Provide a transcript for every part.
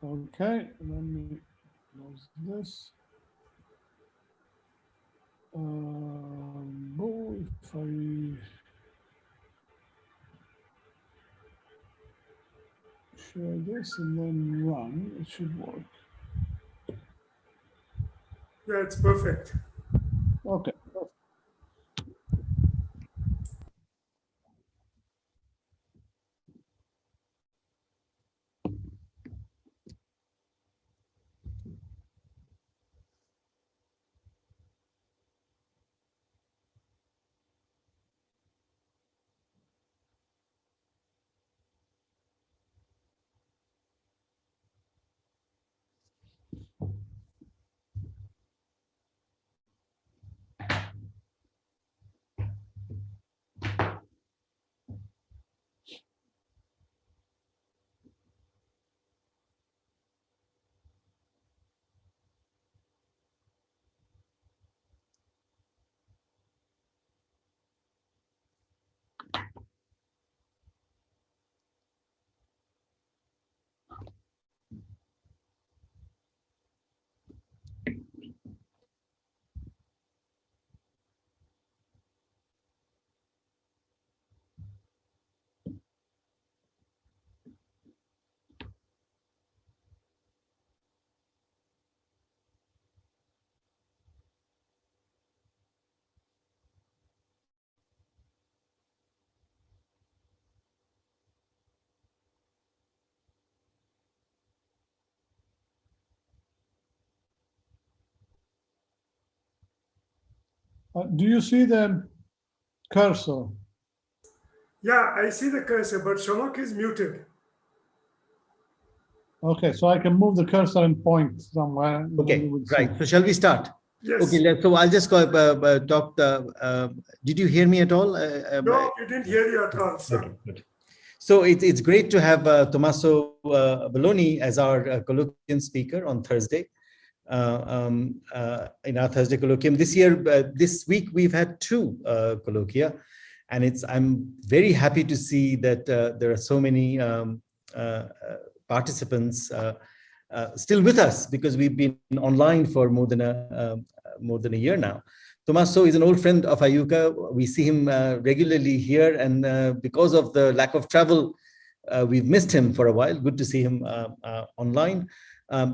Okay, let me close this. If I share this and then run, it should work. Yeah, it's perfect. Okay. Do you see the cursor? Yeah, I see the cursor, but Shamak is muted. Okay, so I can move the cursor and point somewhere, and then you Okay, will see. right. So shall we start? Okay, Yes. so I'll just talk. Did you hear me at all? No, we didn't hear you at all, Okay, sir. good. So it's great to have Tommaso Belloni as our colloquium speaker on Thursday. In our Thursday colloquium this year, this week we've had two colloquia, and I'm very happy to see that there are so many participants still with us, because we've been online for more than a year now. Tommaso is an old friend of IUCA. We see him regularly here, and because of the lack of travel, we've missed him for a while. Good to see him online.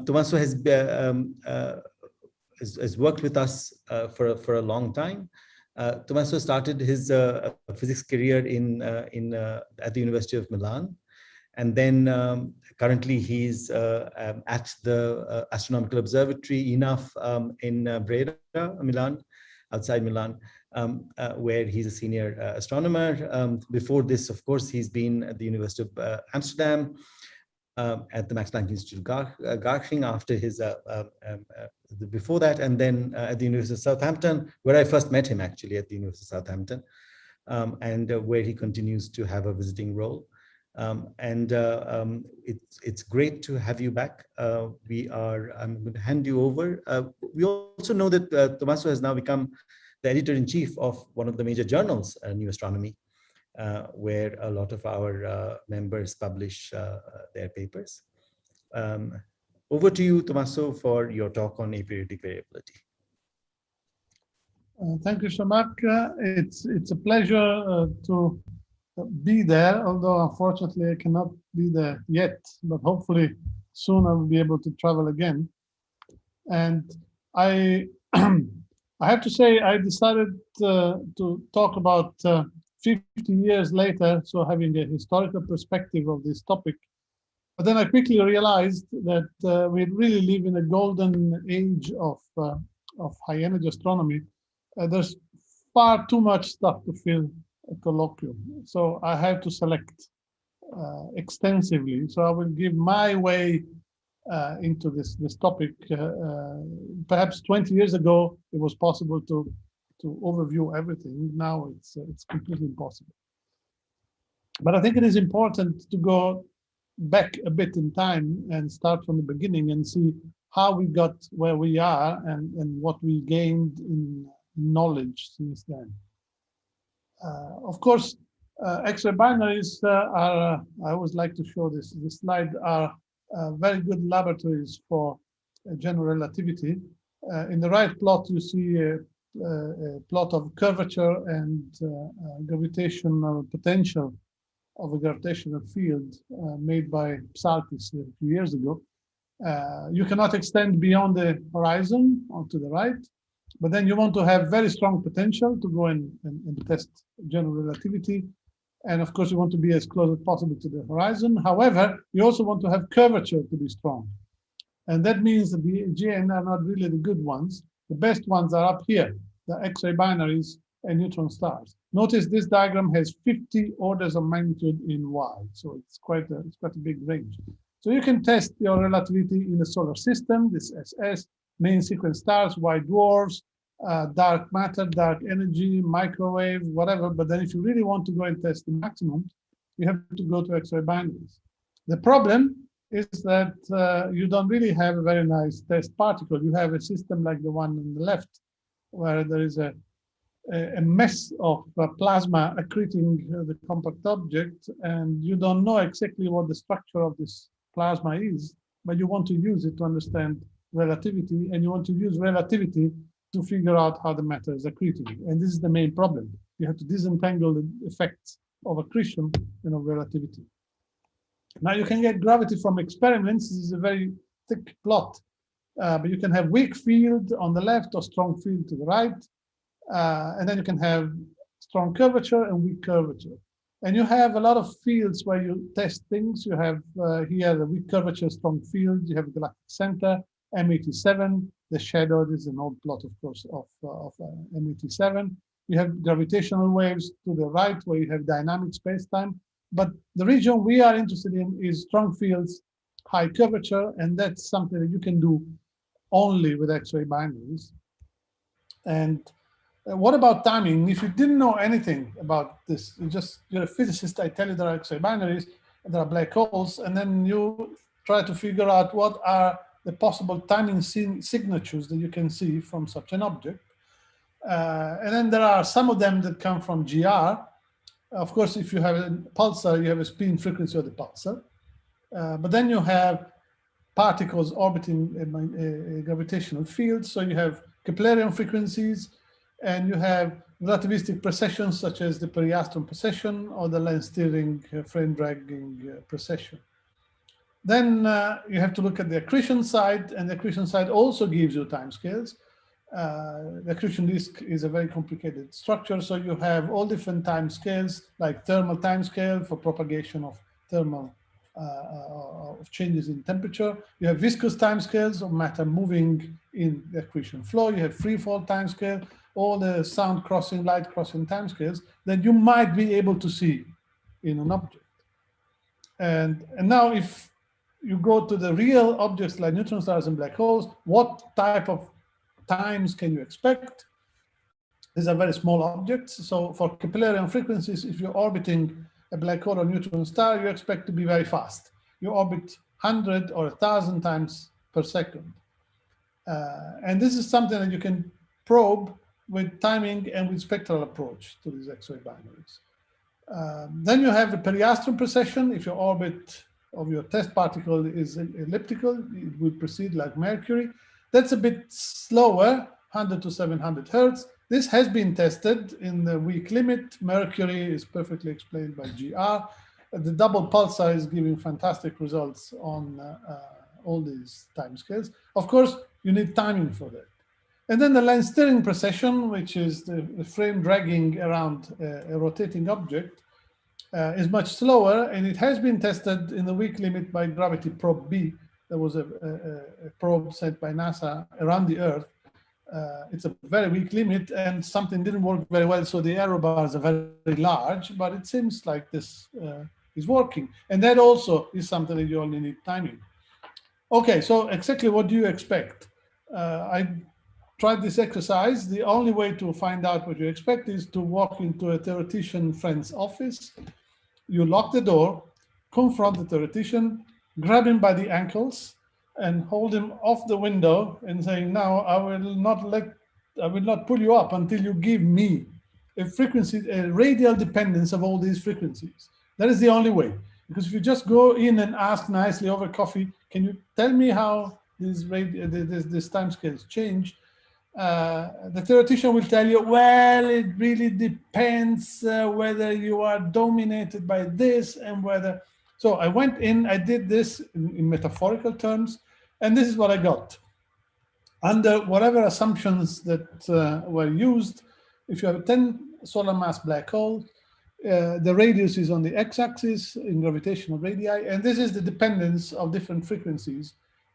Tommaso has worked with us for a long time. Tommaso started his physics career at the University of Milan, and then currently he's at the Astronomical Observatory ENAF in Brera, Milan, outside Milan, where he's a senior astronomer. Before this, of course, he's been at the University of Amsterdam, at the Max Planck Institute Garching after his before that, and then at the University of Southampton, where I first met him, actually, at the University of Southampton, and where he continues to have a visiting role. It's great to have you back. I'm going to hand you over. We also know that Tommaso has now become the editor-in-chief of one of the major journals, New Astronomy, where a lot of our members publish their papers. Over to you, Tommaso, for your talk on aperiodic variability. Thank you, Shamak. It's a pleasure to be there, although unfortunately I cannot be there yet, but hopefully soon I will be able to travel again. And I I have to say I decided to talk about 50 years later, so having a historical perspective of this topic. But then I quickly realized that we really live in a golden age of high energy astronomy. There's far too much stuff to fill a colloquium, so I have to select extensively. So I will give my way into this topic. Perhaps 20 years ago, it was possible to overview everything. Now it's completely impossible. But I think it is important to go back a bit in time and start from the beginning and see how we got where we are and what we gained in knowledge since then. Of course, X-ray binaries are, I always like to show this slide, are very good laboratories for general relativity. In the right plot, you see a plot of curvature and gravitational potential of a gravitational field made by Psaltis a few years ago. You cannot extend beyond the horizon or to the right, but then you want to have very strong potential to go and test general relativity. And of course, you want to be as close as possible to the horizon. However, you also want to have curvature to be strong. And that means that the GN are not really the good ones. The best ones are up here, the X-ray binaries and neutron stars. Notice this diagram has 50 orders of magnitude in Y, so it's quite a big range. So you can test your relativity in the solar system, this SS, main sequence stars, white dwarfs, dark matter, dark energy, microwave, whatever. But then if you really want to go and test the maximum, you have to go to X-ray binaries. The problem is that you don't really have a very nice test particle. You have a system like the one on the left, where there is a mess of plasma accreting the compact object, and you don't know exactly what the structure of this plasma is, but you want to use it to understand relativity, and you want to use relativity to figure out how the matter is accreting. And this is the main problem. You have to disentangle the effects of accretion and of relativity. Now you can get gravity from experiments. This is a very thick plot, but you can have weak field on the left or strong field to the right. And then you can have strong curvature and weak curvature. And you have a lot of fields where you test things. You have here the weak curvature, strong field. You have galactic center, M87. The shadow is an old plot, of course, of M87. You have gravitational waves to the right, where you have dynamic space-time. But the region we are interested in is strong fields, high curvature, and that's something that you can do only with X-ray binaries. And what about timing? If you didn't know anything about this, you're a physicist, I tell you there are X-ray binaries, and there are black holes, and then you try to figure out what are the possible timing signatures that you can see from such an object. And then there are some of them that come from GR. Of course, if you have a pulsar, you have a spin frequency of the pulsar. But then you have particles orbiting a gravitational field. So you have Keplerian frequencies, and you have relativistic precessions, such as the periastron precession or the lens steering frame dragging precession. Then you have to look at the accretion side, and the accretion side also gives you timescales. The accretion disk is a very complicated structure, so you have all different timescales, like thermal timescale for propagation of thermal of changes in temperature. You have viscous timescales of matter moving in the accretion flow. You have free fall timescale, all the sound crossing, light crossing timescales that you might be able to see in an object. And now, if you go to the real objects like neutron stars and black holes, what type of times can you expect? These are very small objects. So for Keplerian frequencies, if you're orbiting a black hole or neutron star, you expect to be very fast. You orbit 100 or 1,000 times per second. And this is something that you can probe with timing and with spectral approach to these X-ray binaries. Then you have the periastron precession. If your orbit of your test particle is elliptical, it will proceed like Mercury. That's a bit slower, 100 to 700 hertz. This has been tested in the weak limit. Mercury is perfectly explained by GR. The double pulsar is giving fantastic results on all these timescales. Of course, you need timing for that. And then the lens steering precession, which is the frame dragging around a rotating object, is much slower, and it has been tested in the weak limit by Gravity Probe B. There was a probe sent by NASA around the Earth. It's a very weak limit, and something didn't work very well, so the error bars are very large, but it seems like this is working. And that also is something that you only need timing. Okay, so exactly what do you expect? I tried this exercise. The only way to find out what you expect is to walk into a theoretician friend's office. You lock the door, confront the theoretician, grab him by the ankles, and hold him off the window and saying, now I will not pull you up until you give me a frequency, a radial dependence of all these frequencies. That is the only way. Because if you just go in and ask nicely over coffee, can you tell me how these timescales change? The theoretician will tell you, well, it really depends whether you are dominated by this and whether. So I went in, I did this in metaphorical terms, and this is what I got. Under whatever assumptions that were used, if you have a 10 solar mass black hole, the radius is on the x-axis in gravitational radii, and this is the dependence of different frequencies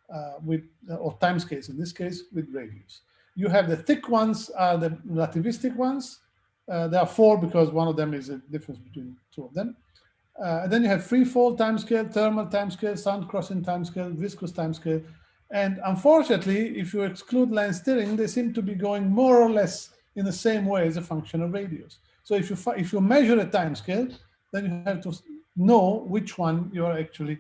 or timescales, in this case, with radius. You have the thick ones are the relativistic ones. There are 4 because one of them is a difference between 2 of them. And then you have free fall timescale, thermal timescale, sound crossing timescale, viscous timescale. And unfortunately, if you exclude line steering, they seem to be going more or less in the same way as a function of radius. So if you measure a timescale, then you have to know which one you are actually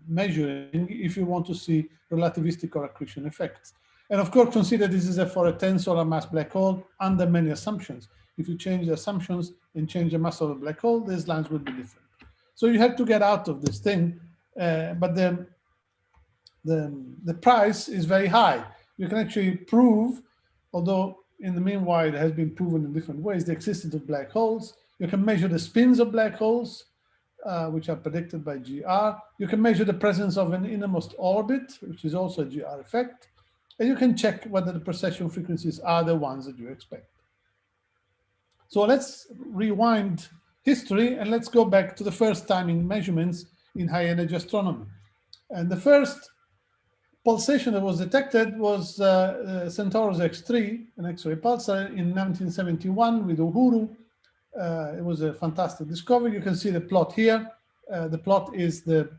measuring if you want to see relativistic or accretion effects. And of course, consider this is for a 10 solar mass black hole under many assumptions. If you change the assumptions and change the mass of a black hole, these lines will be different. So you have to get out of this thing, but the price is very high. You can actually prove, although in the meanwhile it has been proven in different ways, the existence of black holes. You can measure the spins of black holes, which are predicted by GR. You can measure the presence of an innermost orbit, which is also a GR effect. And you can check whether the precession frequencies are the ones that you expect. So let's rewind history and let's go back to the first timing measurements in high energy astronomy. And the first pulsation that was detected was Centaurus X3, an X-ray pulsar in 1971 with Uhuru. It was a fantastic discovery. You can see the plot here. The plot is the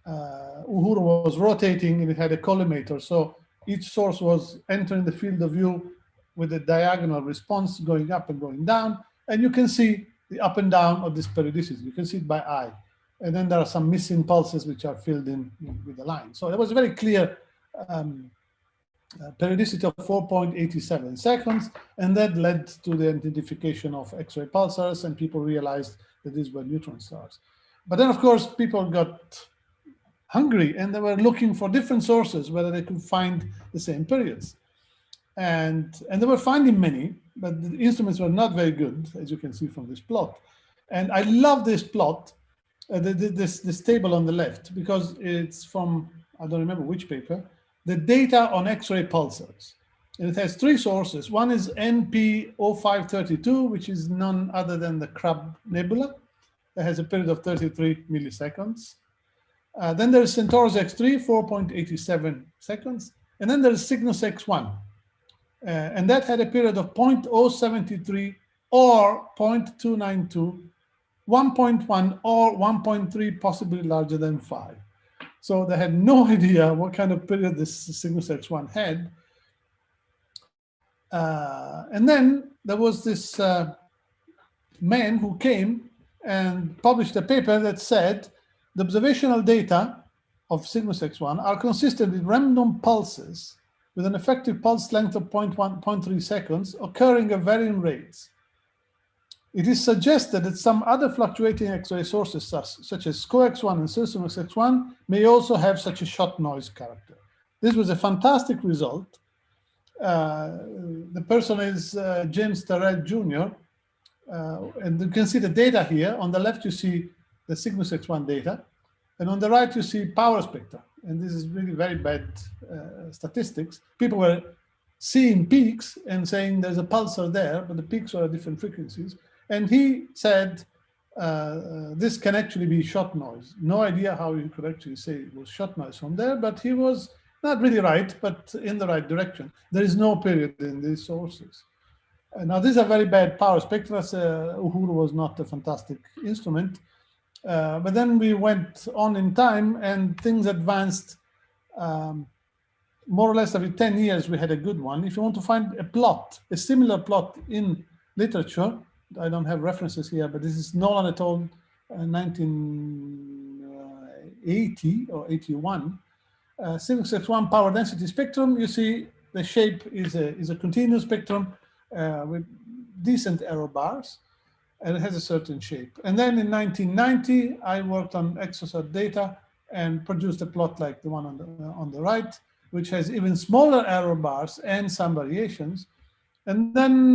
Uhuru was rotating and it had a collimator. So each source was entering the field of view with a diagonal response going up and going down. And you can see the up and down of this periodicity. You can see it by eye. And then there are some missing pulses which are filled in with the line. So there was a very clear periodicity of 4.87 seconds. And that led to the identification of X-ray pulsars, and people realized that these were neutron stars. But then, of course, people got hungry and they were looking for different sources, whether they could find the same periods. And they were finding many, but the instruments were not very good, as you can see from this plot. And I love this plot, this table on the left, because it's from, I don't remember which paper, the data on X-ray pulsars. And it has 3 sources. One is NP0532, which is none other than the Crab Nebula. It has a period of 33 milliseconds. Then there's Centaurus X3, 4.87 seconds. And then there's Cygnus X1. And that had a period of 0.073 or 0.292, 1.1 or 1.3, possibly larger than 5. So they had no idea what kind of period this Cygnus X1 had. And then there was this man who came and published a paper that said the observational data of Cygnus X1 are consistent with random pulses with an effective pulse length of 0.3 seconds occurring at varying rates. It is suggested that some other fluctuating X-ray sources, such as SCO-X1 and Cygnus X1, may also have such a shot noise character. This was a fantastic result. The person is James Terrell Jr., and you can see the data here. On the left, you see the Cygnus X1 data, and on the right, you see power spectra. And this is really very bad statistics. People were seeing peaks and saying there's a pulsar there, but the peaks are at different frequencies. And he said, this can actually be shot noise. No idea how you could actually say it was shot noise from there, but he was not really right, but in the right direction. There is no period in these sources. Now, these are very bad power spectra. Uhuru was not a fantastic instrument. But then we went on in time and things advanced. More or less every 10 years, we had a good one. If you want to find a plot, a similar plot in literature, I don't have references here, but this is Nolan et al. 1980 or 81. Cygnus X1 power density spectrum, you see the shape is a continuous spectrum with decent error bars. and it has a certain shape. And then in 1990, I worked on exocet data and produced a plot like the one on the right, which has even smaller error bars and some variations. And then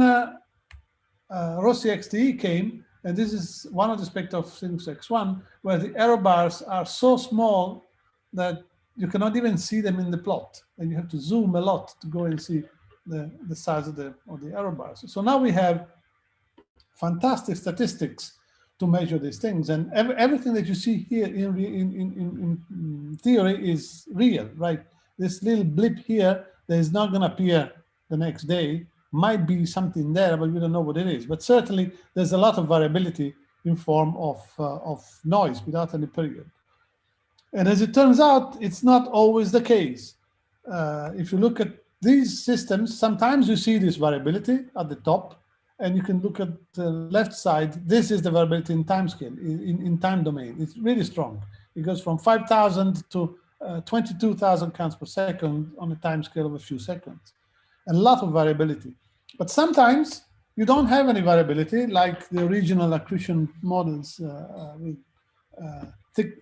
Rossi XTE came, and this is one of the aspects of Sinus X1, where the error bars are so small that you cannot even see them in the plot, and you have to zoom a lot to go and see the size of the error bars. So now we have fantastic statistics to measure these things, and everything that you see here in theory is real, right? This little blip here that is not going to appear the next day might be something there, but we don't know what it is. But certainly, there's a lot of variability in form of noise without any period. And as it turns out, it's not always the case. If you look at these systems, sometimes you see this variability at the top, and you can look at the left side. This is the variability in time scale, in time domain. It's really strong. It goes from 5,000 to 22,000 counts per second on a time scale of a few seconds. A lot of variability. But sometimes you don't have any variability, like the original accretion models with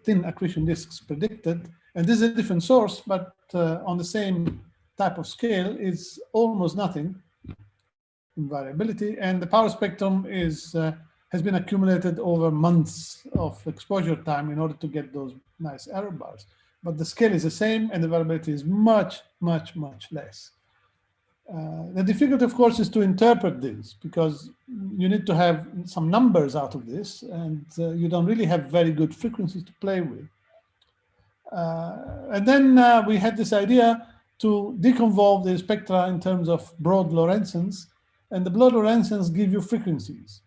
thin accretion disks predicted. And this is a different source, but on the same type of scale, is almost nothing in variability. And the power spectrum is has been accumulated over months of exposure time in order to get those nice error bars. But the scale is the same, and the variability is much, much, much less. The difficulty, of course, is to interpret this, because you need to have some numbers out of this, and you don't really have very good frequencies to play with. And then we had this idea to deconvolve the spectra in terms of broad Lorenzens, and the broad Lorenzens give you frequencies.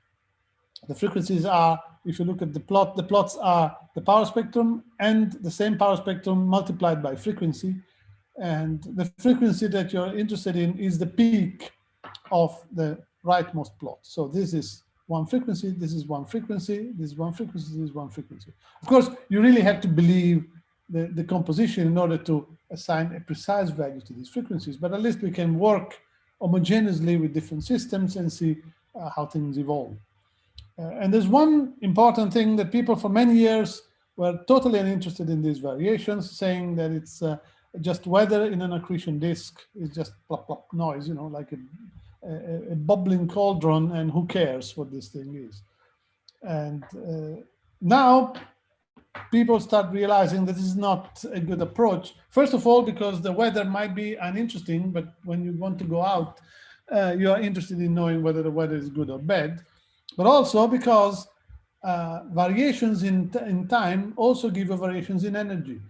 The frequencies are, if you look at the plots are the power spectrum and the same power spectrum multiplied by frequency. And the frequency that you're interested in is the peak of the rightmost plot. So this is one frequency, this is one frequency, this is one frequency, this is one frequency. Of course, you really have to believe the composition in order to assign a precise value to these frequencies, but at least we can work homogeneously with different systems and see how things evolve. And there's one important thing that people for many years were totally uninterested in these variations, saying that it's just weather in an accretion disk is just plop, plop noise, you know, like a bubbling cauldron, and who cares what this thing is. And now people start realizing that this is not a good approach. First of all, because the weather might be uninteresting, but when you want to go out, you are interested in knowing whether the weather is good or bad. But also because variations in time also give you variations in energy.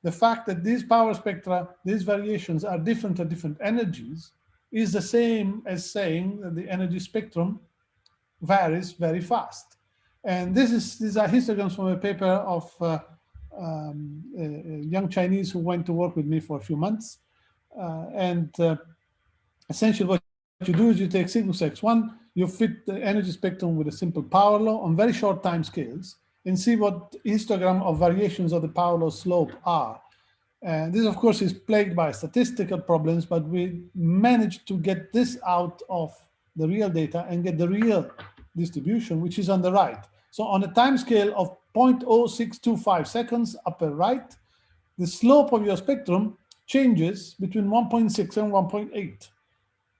The fact that these power spectra, these variations are different at different energies is the same as saying that the energy spectrum varies very fast. And these are histograms from a paper of a young Chinese who went to work with me for a few months. Essentially what you do is you take Sinus X1, you fit the energy spectrum with a simple power law on very short time scales, and see what histogram of variations of the power law slope are. And this, of course, is plagued by statistical problems, but we managed to get this out of the real data and get the real distribution, which is on the right. So on a time scale of 0.0625 seconds upper right, the slope of your spectrum changes between 1.6 and 1.8.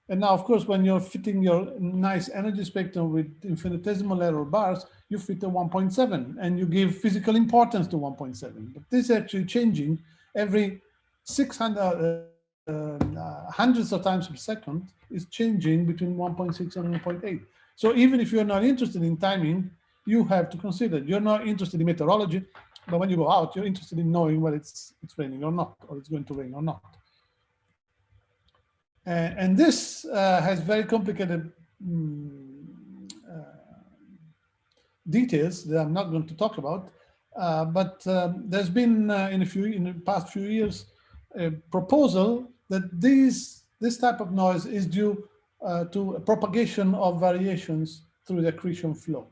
And now, of course, when you're fitting your nice energy spectrum with infinitesimal error bars, you fit a 1.7 and you give physical importance to 1.7. But this is actually changing every 600 hundreds of times per second is changing between 1.6 and 1.8. So even if you're not interested in timing, you have to consider you're not interested in meteorology, but when you go out, you're interested in knowing whether it's raining or not, or it's going to rain or not. And this has very complicated details that I'm not going to talk about, but there's been in the past few years a proposal that this type of noise is due to a propagation of variations through the accretion flow.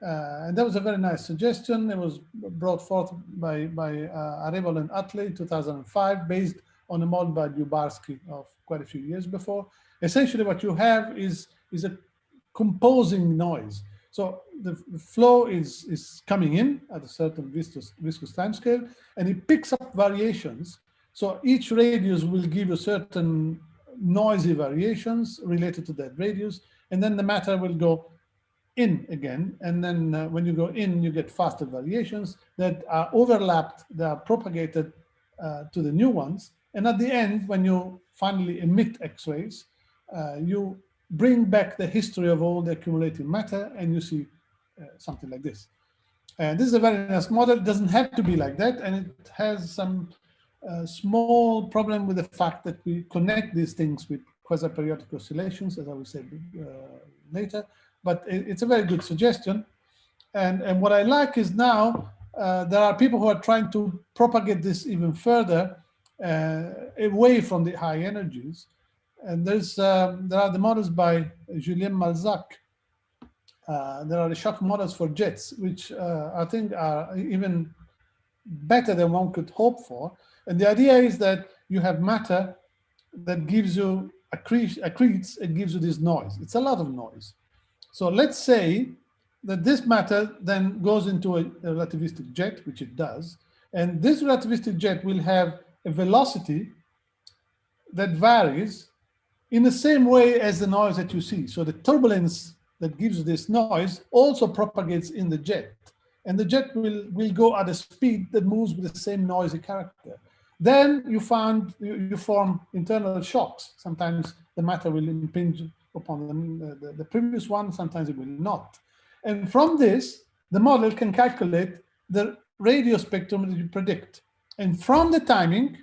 And that was a very nice suggestion. It was brought forth by Arevalo and Utley in 2005, based on a model by Lubarsky of quite a few years before. Essentially what you have is a composing noise. So the flow is coming in at a certain viscous time scale, and it picks up variations. So each radius will give you certain noisy variations related to that radius, and then the matter will go in again. And then when you go in, you get faster variations that are overlapped, they are propagated to the new ones. And at the end, when you finally emit X-rays, you bring back the history of all the accumulating matter, and you see something like this. And this is a very nice model. It doesn't have to be like that, and it has some small problem with the fact that we connect these things with quasi-periodic oscillations, as I will say later. But it's a very good suggestion. And what I like is now there are people who are trying to propagate this even further away from the high energies. And there are the models by Julien Malzac. There are the shock models for jets, which I think are even better than one could hope for. And the idea is that you have matter that gives you accretes and gives you this noise. It's a lot of noise. So let's say that this matter then goes into a relativistic jet, which it does. And this relativistic jet will have a velocity that varies in the same way as the noise that you see. So the turbulence that gives you this noise also propagates in the jet. And the jet will go at a speed that moves with the same noisy character. Then you form internal shocks. Sometimes the matter will impinge upon the previous one, sometimes it will not. And from this, the model can calculate the radio spectrum that you predict. And from the timing,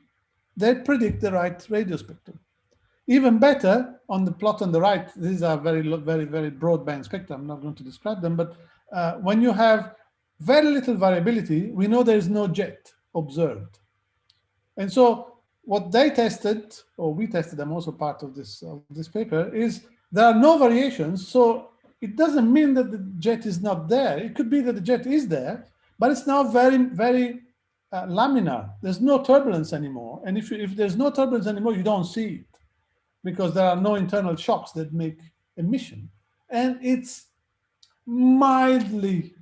they predict the right radio spectrum. Even better, on the plot on the right, these are very, very broadband spectra. I'm not going to describe them, but when you have very little variability, we know there is no jet observed. And so what they tested, or we tested, I'm also part of this paper, is there are no variations. So it doesn't mean that the jet is not there. It could be that the jet is there, but it's now very laminar. There's no turbulence anymore. And if there's no turbulence anymore, you don't see it, because there are no internal shocks that make emission. And it's mildly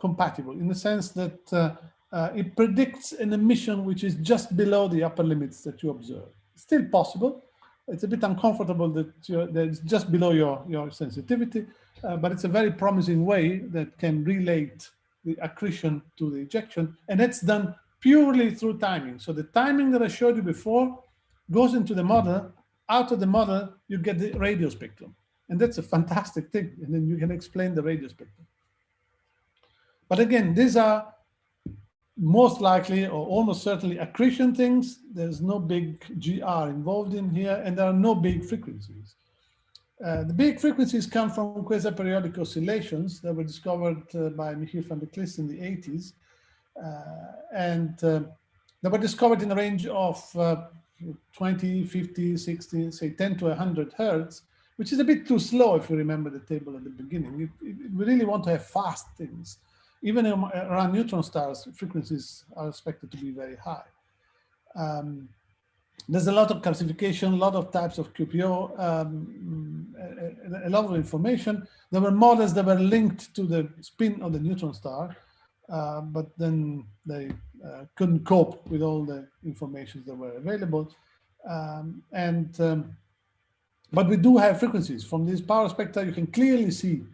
compatible in the sense that it predicts an emission which is just below the upper limits that you observe. It's still possible. It's a bit uncomfortable that it's just below your sensitivity, but it's a very promising way that can relate the accretion to the ejection. And that's done purely through timing. So the timing that I showed you before goes into the model. Out of the model, you get the radio spectrum. And that's a fantastic thing. And then you can explain the radio spectrum. But again, these are most likely or almost certainly accretion things. There's no big GR involved in here, and there are no big frequencies. The big frequencies come from quasi-periodic oscillations that were discovered by Michiel van der Klis in the 80s. They were discovered in the range of 20, 50, 60, say 10 to 100 hertz, which is a bit too slow if you remember the table at the beginning. We really want to have fast things. Even around neutron stars, frequencies are expected to be very high. There's a lot of classification, a lot of types of QPO, a lot of information. There were models that were linked to the spin of the neutron star, but then they couldn't cope with all the information that were available. But we do have frequencies. From these power spectra, you can clearly see.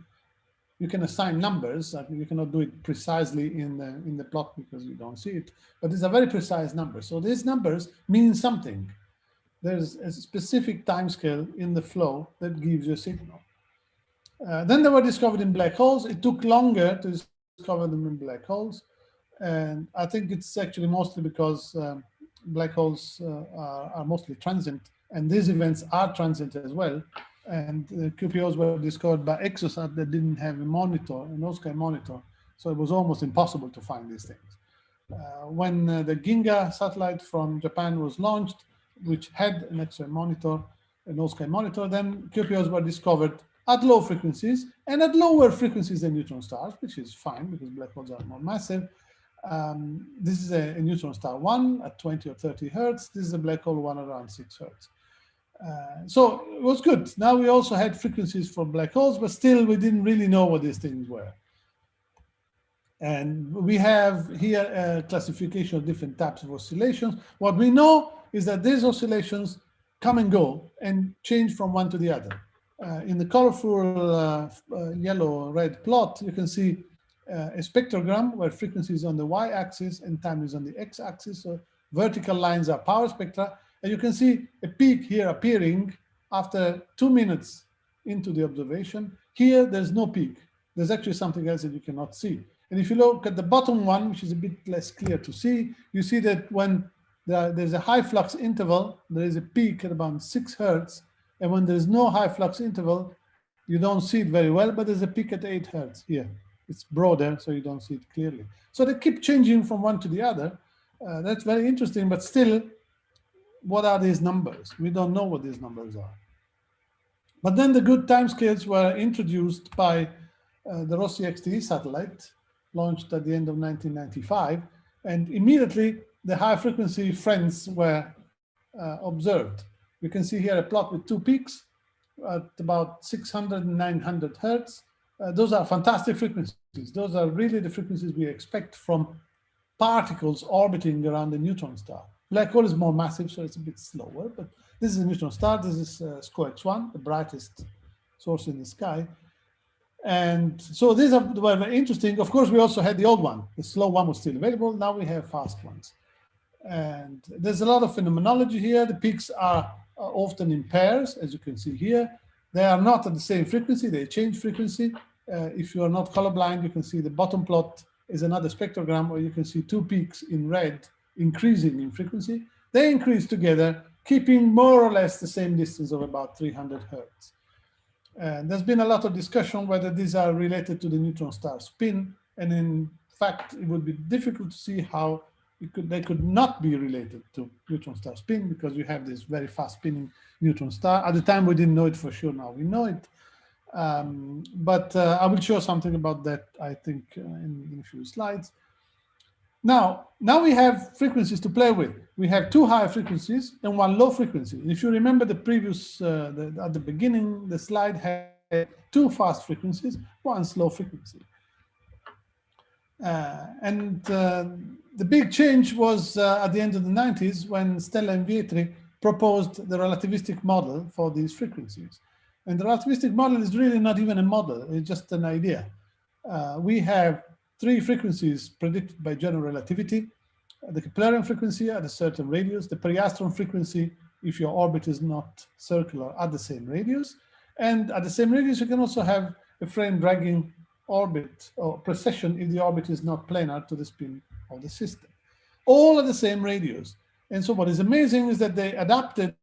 You can assign numbers. I mean, you cannot do it precisely in the plot because you don't see it, but these are very precise numbers. So these numbers mean something. There's a specific time scale in the flow that gives you a signal. Then they were discovered in black holes. It took longer to discover them in black holes. And I think it's actually mostly because black holes are mostly transient, and these events are transient as well. And QPOs were discovered by Exosat that didn't have a monitor, an OSKY monitor. So it was almost impossible to find these things. When the Ginga satellite from Japan was launched, which had an X-ray monitor, an OSKY monitor, then QPOs were discovered at low frequencies and at lower frequencies than neutron stars, which is fine because black holes are more massive. This is a neutron star 1 at 20 or 30 hertz. This is a black hole 1 around 6 hertz. So it was good. Now we also had frequencies for black holes, but still we didn't really know what these things were. And we have here a classification of different types of oscillations. What we know is that these oscillations come and go and change from one to the other. In the colorful yellow-red plot, you can see a spectrogram where frequency is on the y-axis and time is on the x-axis. So vertical lines are power spectra. And you can see a peak here appearing after 2 minutes into the observation. Here, there's no peak. There's actually something else that you cannot see. And if you look at the bottom one, which is a bit less clear to see, you see that when there's a high flux interval, there is a peak at about 6 hertz. And when there's no high flux interval, you don't see it very well, but there's a peak at 8 hertz here. It's broader, so you don't see it clearly. So they keep changing from one to the other. That's very interesting, but still, what are these numbers? We don't know what these numbers are. But then the good timescales were introduced by the Rossi XTE satellite, launched at the end of 1995, and immediately the high frequency friends were observed. You can see here a plot with 2 peaks at about 600 and 900 hertz. Those are fantastic frequencies. Those are really the frequencies we expect from particles orbiting around a neutron star. Black hole is more massive, so it's a bit slower, but this is a neutron star. This is SCO-X1, the brightest source in the sky. And so these were very interesting. Of course, we also had the old one. The slow one was still available. Now we have fast ones. And there's a lot of phenomenology here. The peaks are often in pairs, as you can see here. They are not at the same frequency. They change frequency. If you are not colorblind, you can see the bottom plot is another spectrogram where you can see 2 peaks in red increasing in frequency. They increase together, keeping more or less the same distance of about 300 hertz. And there's been a lot of discussion whether these are related to the neutron star spin. And in fact, it would be difficult to see how they could not be related to neutron star spin, because you have this very fast spinning neutron star. At the time, we didn't know it for sure. Now we know it. But I will show something about that, I think, in a few slides. Now we have frequencies to play with. We have 2 high frequencies and 1 low frequency. And if you remember the previous, at the beginning, the slide had 2 fast frequencies, 1 slow frequency. The big change was at the end of the 90s when Stellenbeet proposed the relativistic model for these frequencies. And the relativistic model is really not even a model, it's just an idea. We have 3 frequencies predicted by general relativity: the Keplerian frequency at a certain radius, the periastron frequency if your orbit is not circular at the same radius, and at the same radius you can also have a frame dragging orbit or precession if the orbit is not planar to the spin of the system, all at the same radius. And so what is amazing is that they adapted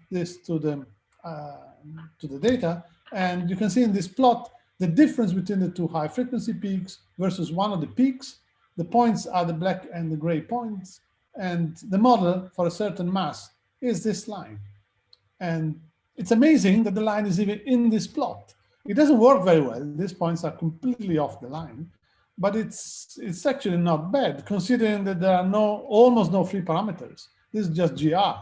this to the data, and you can see in this plot the difference between the 2 high frequency peaks versus one of the peaks. The points are the black and the gray points, and the model for a certain mass is this line. And it's amazing that the line is even in this plot. It doesn't work very well. These points are completely off the line, but it's actually not bad considering that there are almost no free parameters. This is just GR.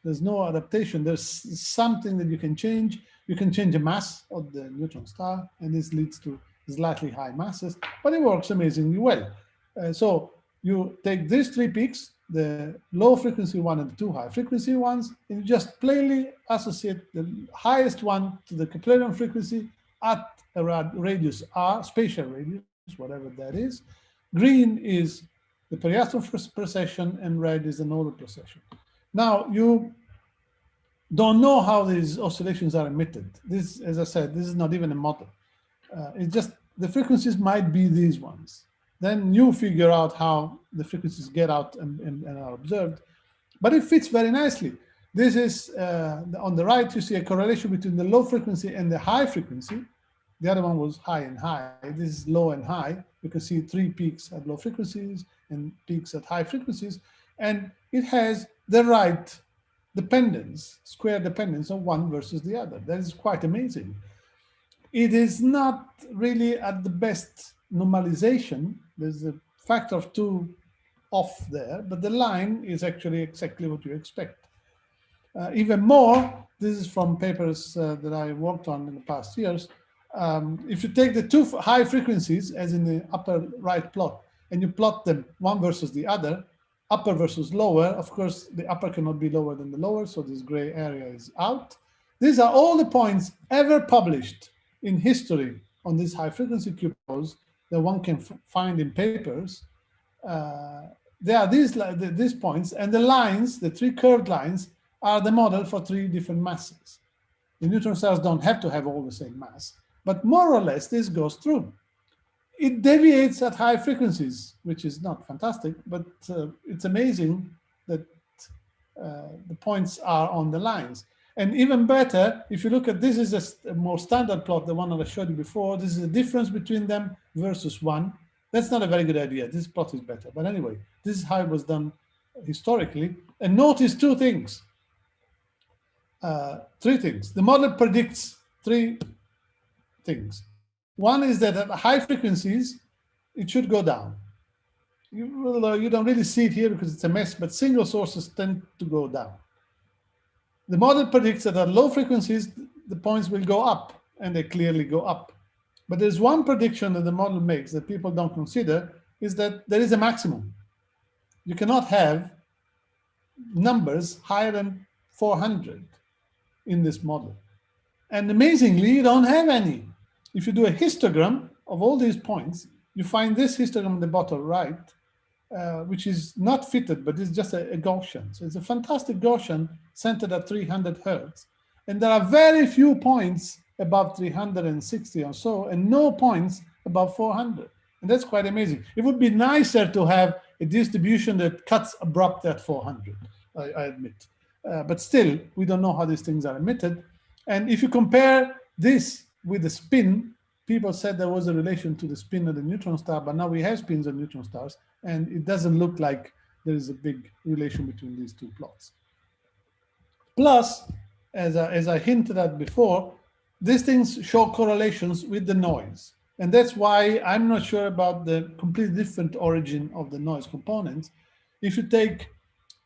There's no adaptation. There's something that you can change. You can change the mass of the neutron star, and this leads to slightly high masses, but it works amazingly well. So you take these 3 peaks, the low frequency one and the 2 high frequency ones, and you just plainly associate the highest one to the Keplerian frequency at a radius r, spatial radius, whatever that is. Green is the periastron precession, and red is the nodal precession. Now, you don't know how these oscillations are emitted. This, as I said, this is not even a model. It's just the frequencies might be these ones. Then you figure out how the frequencies get out and are observed. But it fits very nicely. This is, on the right, you see a correlation between the low frequency and the high frequency. The other one was high and high. This is low and high. You can see 3 peaks at low frequencies and peaks at high frequencies. And it has the right dependence, square dependence of one versus the other. That is quite amazing. It is not really at the best normalization. There's a factor of 2 off there, but the line is actually exactly what you expect. Even more, this is from papers that I worked on in the past years. If you take the two high frequencies, as in the upper right plot, and you plot them one versus the other, upper versus lower, of course, the upper cannot be lower than the lower, so this gray area is out. These are all the points ever published in history on these high frequency QPOs that one can find in papers. There are these points, and the lines, the three curved lines, are the model for three different masses. The neutron stars don't have to have all the same mass, but more or less this goes through. It deviates at high frequencies, which is not fantastic, but it's amazing that the points are on the lines. And even better, if you look at this, is a more standard plot, the one that I showed you before. This is the difference between them versus 1. That's not a very good idea. This plot is better. But anyway, this is how it was done historically. And notice two things. Three things. The model predicts three things. One is that at high frequencies, it should go down. You don't really see it here because it's a mess, but single sources tend to go down. The model predicts that at low frequencies, the points will go up, and they clearly go up. But there's one prediction that the model makes that people don't consider, is that there is a maximum. You cannot have numbers higher than 400 in this model. And amazingly, you don't have any. If you do a histogram of all these points, you find this histogram on the bottom right, which is not fitted, but it's just a Gaussian. So it's a fantastic Gaussian centered at 300 hertz. And there are very few points above 360 or so, and no points above 400. And that's quite amazing. It would be nicer to have a distribution that cuts abrupt at 400, I admit. But still, we don't know how these things are emitted. And if you compare this with the spin, people said there was a relation to the spin of the neutron star, but now we have spins of neutron stars, and it doesn't look like there is a big relation between these two plots. Plus, as I hinted at before, these things show correlations with the noise. And that's why I'm not sure about the completely different origin of the noise components. If you take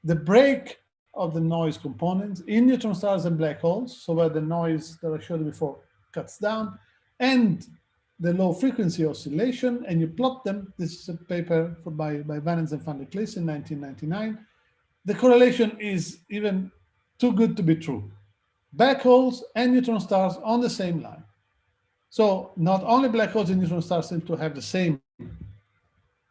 the break of the noise components in neutron stars and black holes, so where the noise that I showed you before cuts down, and the low frequency oscillation, and you plot them, this is a paper by Vanens and van der Klis in 1999, the correlation is even too good to be true. Black holes and neutron stars on the same line. So not only black holes and neutron stars seem to have the same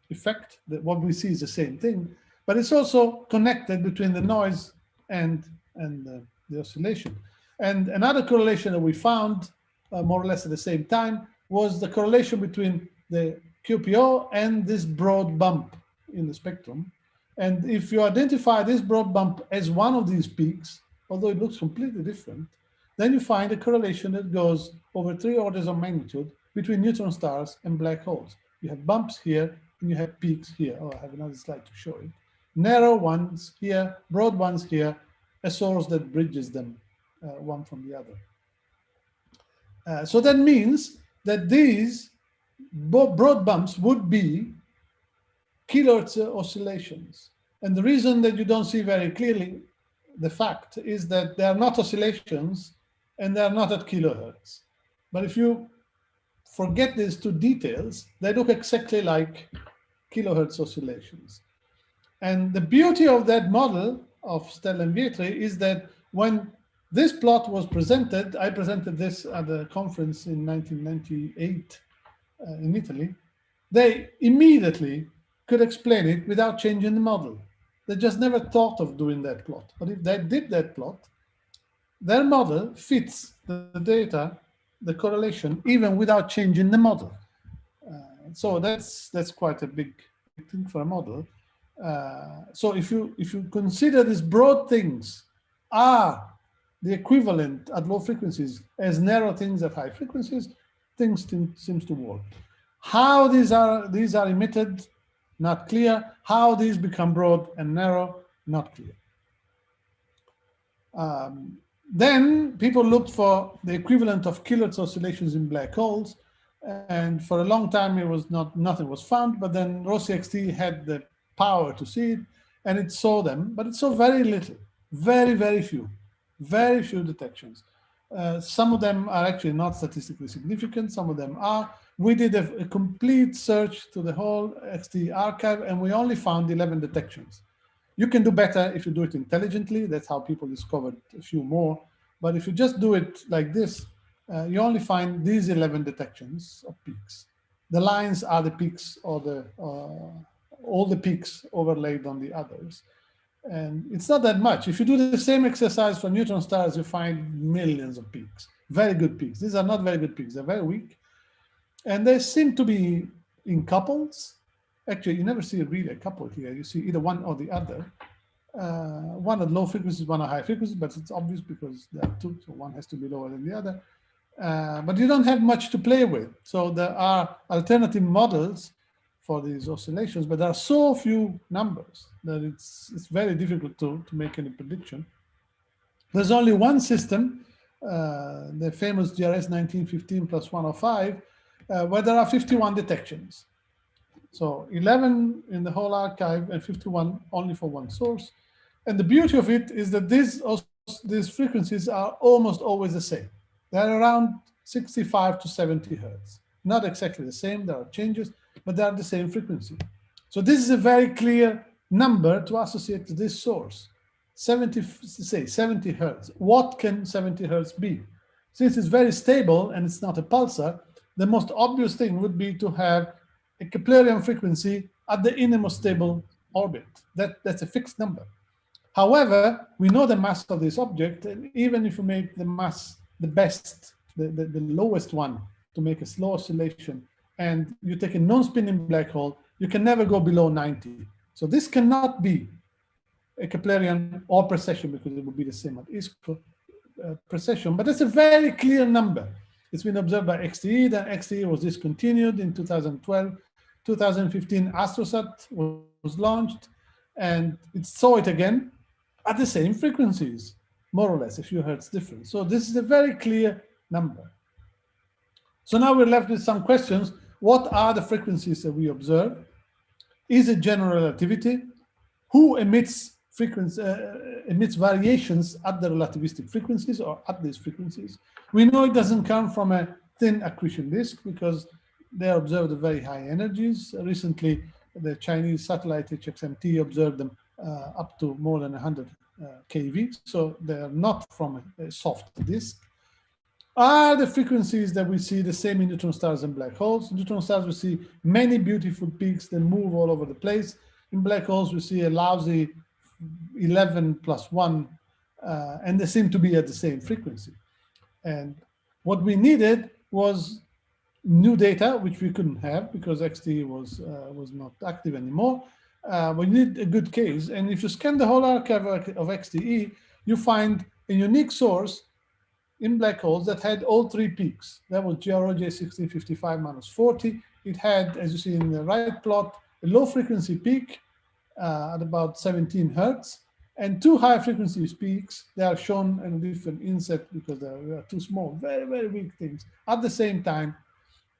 effect, that what we see is the same thing, but it's also connected between the noise and the oscillation. And another correlation that we found more or less at the same time was the correlation between the QPO and this broad bump in the spectrum. And if you identify this broad bump as one of these peaks, although it looks completely different, then you find a correlation that goes over 3 orders of magnitude between neutron stars and black holes. You have bumps here, and you have peaks here. Oh, I have another slide to show it. Narrow ones here, broad ones here, a source that bridges them one from the other. So that means that these broad bumps would be kilohertz oscillations. And the reason that you don't see very clearly the fact is that they are not oscillations and they are not at kilohertz. But if you forget these two details, they look exactly like kilohertz oscillations. And the beauty of that model of Stellenbeet is that when this plot was presented, I presented this at a conference in 1998 in Italy, they immediately could explain it without changing the model. They just never thought of doing that plot. But if they did that plot, their model fits the data, the correlation, even without changing the model. So that's quite a big thing for a model. So if you consider these broad things are the equivalent at low frequencies as narrow things at high frequencies, things seems to work. How these are emitted, not clear. How these become broad and narrow, not clear. Then people looked for the equivalent of kilohertz oscillations in black holes, and for a long time it was nothing was found. But then ROSI-XT had the power to see it, and it saw them, but it saw very little, very, very few. very few detections. Some of them are actually not statistically significant, some of them are. We did a complete search to the whole XTE archive, and we only found 11 detections. You can do better if you do it intelligently. That's how people discovered a few more. But if you just do it like this, you only find these 11 detections of peaks. The lines are the peaks, or all the peaks overlaid on the others. And it's not that much. If you do the same exercise for neutron stars, you find millions of peaks, very good peaks. These are not very good peaks, they're very weak. And they seem to be in couples. Actually, you never see really a couple here. You see either one or the other. One at low frequencies, one at high frequencies, but it's obvious because there are two, so one has to be lower than the other. But you don't have much to play with. So there are alternative models for these oscillations, but there are so few numbers that it's very difficult to make any prediction. There's only one system, the famous GRS 1915 plus 105, where there are 51 detections. So 11 in the whole archive and 51 only for one source. And the beauty of it is that these frequencies are almost always the same. They're around 65 to 70 hertz. Not exactly the same, there are changes, but they are the same frequency. So this is a very clear number to associate to this source. 70 hertz. What can 70 hertz be? Since it's very stable and it's not a pulsar, the most obvious thing would be to have a Keplerian frequency at the innermost stable orbit. That's a fixed number. However, we know the mass of this object, and even if we make the mass the best, the lowest one to make a slow oscillation, and you take a non-spinning black hole, you can never go below 90. So this cannot be a Keplerian or precession, because it would be the same at ISCO precession, but it's a very clear number. It's been observed by XTE, then XTE was discontinued in 2012. 2015, AstroSat was launched, and it saw it again at the same frequencies, more or less, a few hertz difference. So this is a very clear number. So now we're left with some questions. What are the frequencies that we observe? Is it general relativity? Who emits variations at the relativistic frequencies or at these frequencies? We know it doesn't come from a thin accretion disk because they observed the very high energies. Recently, the Chinese satellite HXMT observed them up to more than 100 kV, so they're not from a soft disk. Are the frequencies that we see the same in neutron stars and black holes? In neutron stars, we see many beautiful peaks that move all over the place. In black holes, we see a lousy 11 plus 1, and they seem to be at the same frequency. And what we needed was new data, which we couldn't have because XTE was not active anymore. We need a good case. And if you scan the whole archive of XTE, you find a unique source in black holes that had all three peaks. That was GROJ 1655 minus 40. It had, as you see in the right plot, a low frequency peak at about 17 hertz, and two high frequency peaks. They are shown in a different inset because they are too small, very, very weak things at the same time.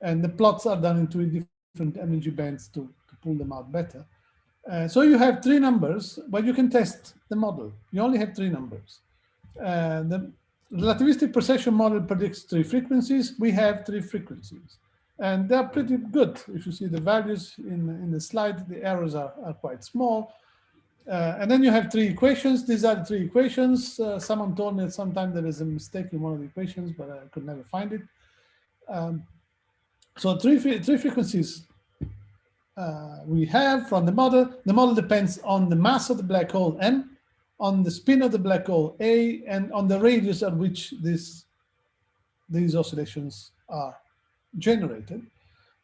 And the plots are done in two different energy bands to pull them out better. So you have three numbers, but you can test the model. You only have three numbers. The relativistic procession model predicts three frequencies. We have three frequencies. And they're pretty good. If you see the values in the slide, the errors are quite small. And then you have three equations. These are the three equations. Someone told me that sometimes there is a mistake in one of the equations, but I could never find it. So three frequencies we have from the model. The model depends on the mass of the black hole M, on the spin of the black hole A, and on the radius at which these oscillations are generated.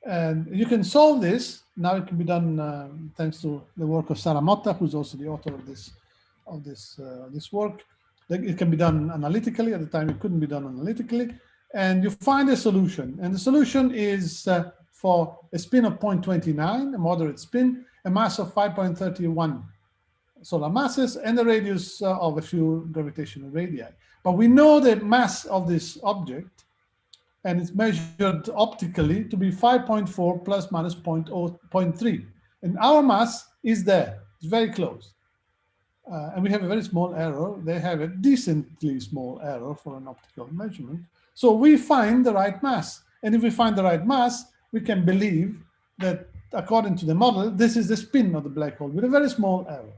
And you can solve this. Now it can be done thanks to the work of Sarah Motta, who's also the author of this work. It can be done analytically. At the time, it couldn't be done analytically. And you find a solution. And the solution is for a spin of 0.29, a moderate spin, a mass of 5.31 solar masses, and a radius of a few gravitational radii. But we know the mass of this object, and it's measured optically to be 5.4 plus minus 0.3. And our mass is there. It's very close. and we have a very small error. They have a decently small error for an optical measurement. So we find the right mass. And if we find the right mass, we can believe that according to the model, this is the spin of the black hole with a very small error.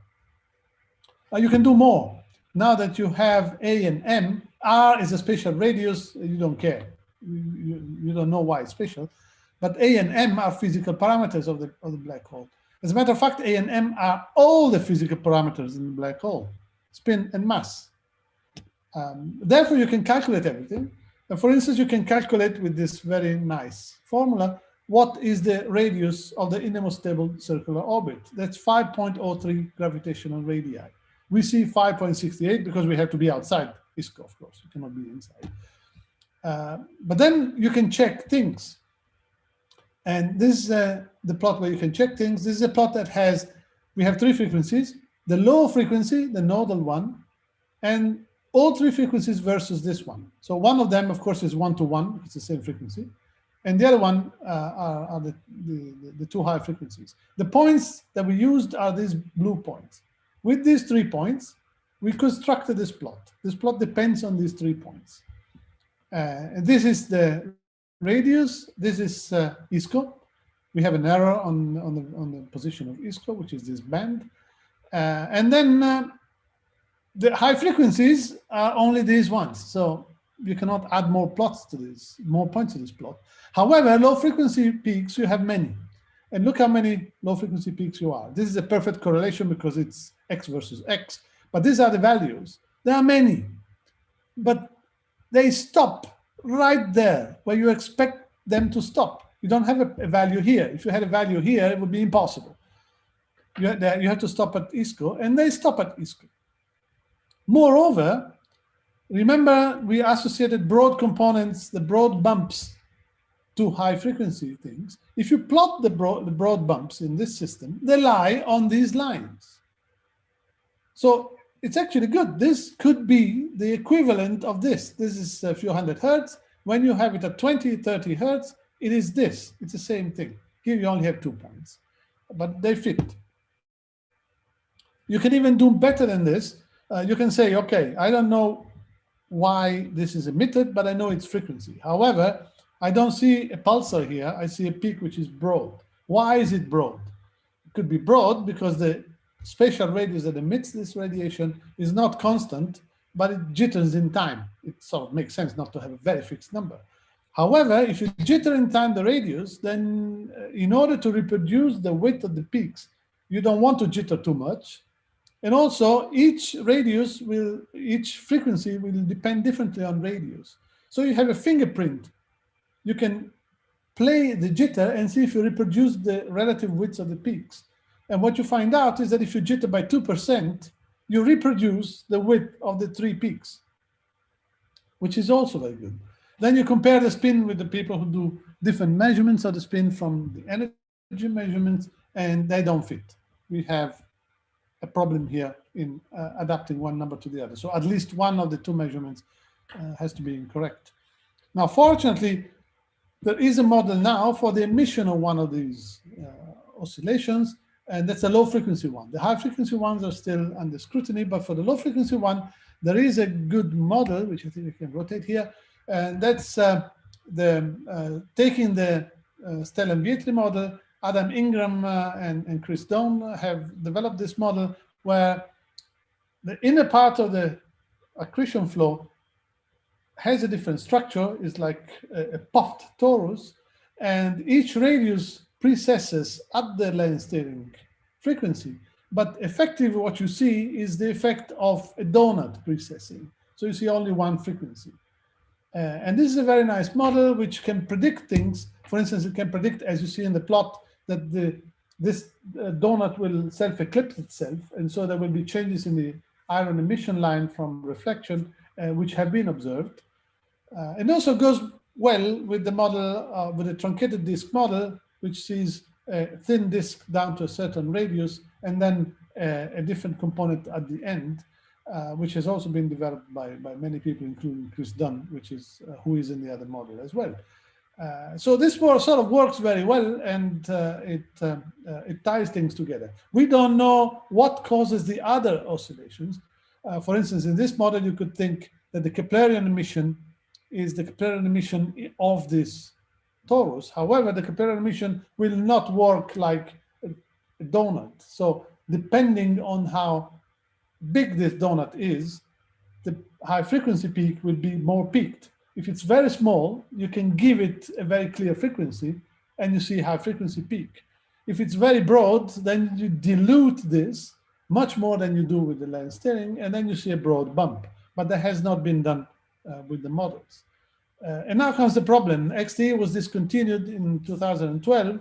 You can do more. Now that you have A and M, R is a spatial radius, you don't care. You don't know why it's spatial. But A and M are physical parameters of the black hole. As a matter of fact, A and M are all the physical parameters in the black hole, spin and mass. Therefore, you can calculate everything. And for instance, you can calculate with this very nice formula what is the radius of the innermost stable circular orbit. That's 5.03 gravitational radii. We see 5.68 because we have to be outside ISCO, of course. You cannot be inside. But then you can check things. And this is the plot where you can check things. This is a plot that has, we have three frequencies, the low frequency, the nodal one, and all three frequencies versus this one. So one of them, of course, is 1-to-1, it's the same frequency. And the other one are the two high frequencies. The points that we used are these blue points. With these 3 points, we constructed this plot. This plot depends on these 3 points. And this is the radius. This is ISCO. We have an error on the position of ISCO, which is this band. And then the high frequencies are only these ones. So you cannot add more plots to this, more points to this plot. However, low frequency peaks, you have many. And look how many low frequency peaks you are. This is a perfect correlation because it's X versus X. But these are the values. There are many. But they stop right there where you expect them to stop. You don't have a value here. If you had a value here, it would be impossible. You have to stop at ISCO, and they stop at ISCO. Moreover, remember we associated broad components, the broad bumps, to high frequency things. If you plot the broad bumps in this system, they lie on these lines. So it's actually good. This could be the equivalent of this. This is a few hundred hertz. When you have it at 20, 30 hertz, it is this. It's the same thing. Here you only have 2 points, but they fit. You can even do better than this. You can say, okay, I don't know why this is emitted, but I know its frequency. However, I don't see a pulsar here. I see a peak which is broad. Why is it broad? It could be broad because the spatial radius that emits this radiation is not constant, but it jitters in time. It sort of makes sense not to have a very fixed number. However, if you jitter in time the radius, then in order to reproduce the width of the peaks, you don't want to jitter too much. And also, each frequency will depend differently on radius. So you have a fingerprint. You can play the jitter and see if you reproduce the relative widths of the peaks. And what you find out is that if you jitter by 2%, you reproduce the width of the 3 peaks, which is also very good. Then you compare the spin with the people who do different measurements of the spin from the energy measurements, and they don't fit. We have a problem here in adapting one number to the other. So at least one of the 2 measurements has to be incorrect. Now, fortunately, there is a model now for the emission of one of these oscillations, and that's a low frequency one. The high frequency ones are still under scrutiny, but for the low frequency one, there is a good model, which I think we can rotate here, and that's taking the Stellenbeet model. Adam Ingram and Chris Doan have developed this model where the inner part of the accretion flow has a different structure. It's like a puffed torus, and each radius precesses at the lens steering frequency. But effectively what you see is the effect of a donut precessing. So you see only one frequency. And this is a very nice model which can predict things. For instance, it can predict, as you see in the plot, that this donut will self-eclipse itself. And so there will be changes in the iron emission line from reflection, which have been observed. It also goes well with the model, with the truncated disk model, which sees a thin disk down to a certain radius, and then a different component at the end, which has also been developed by many people, including Chris Dunn, which is who is in the other model as well. So this sort of works very well, and it ties things together. We don't know what causes the other oscillations. For instance, in this model, you could think that the Keplerian emission is the Keplerian emission of this torus. However, the Keplerian emission will not work like a donut. So depending on how big this donut is, the high frequency peak will be more peaked. If it's very small, you can give it a very clear frequency and you see high frequency peak. If it's very broad, then you dilute this much more than you do with the lens steering, and then you see a broad bump. But that has not been done with the models. And now comes the problem. XTE was discontinued in 2012,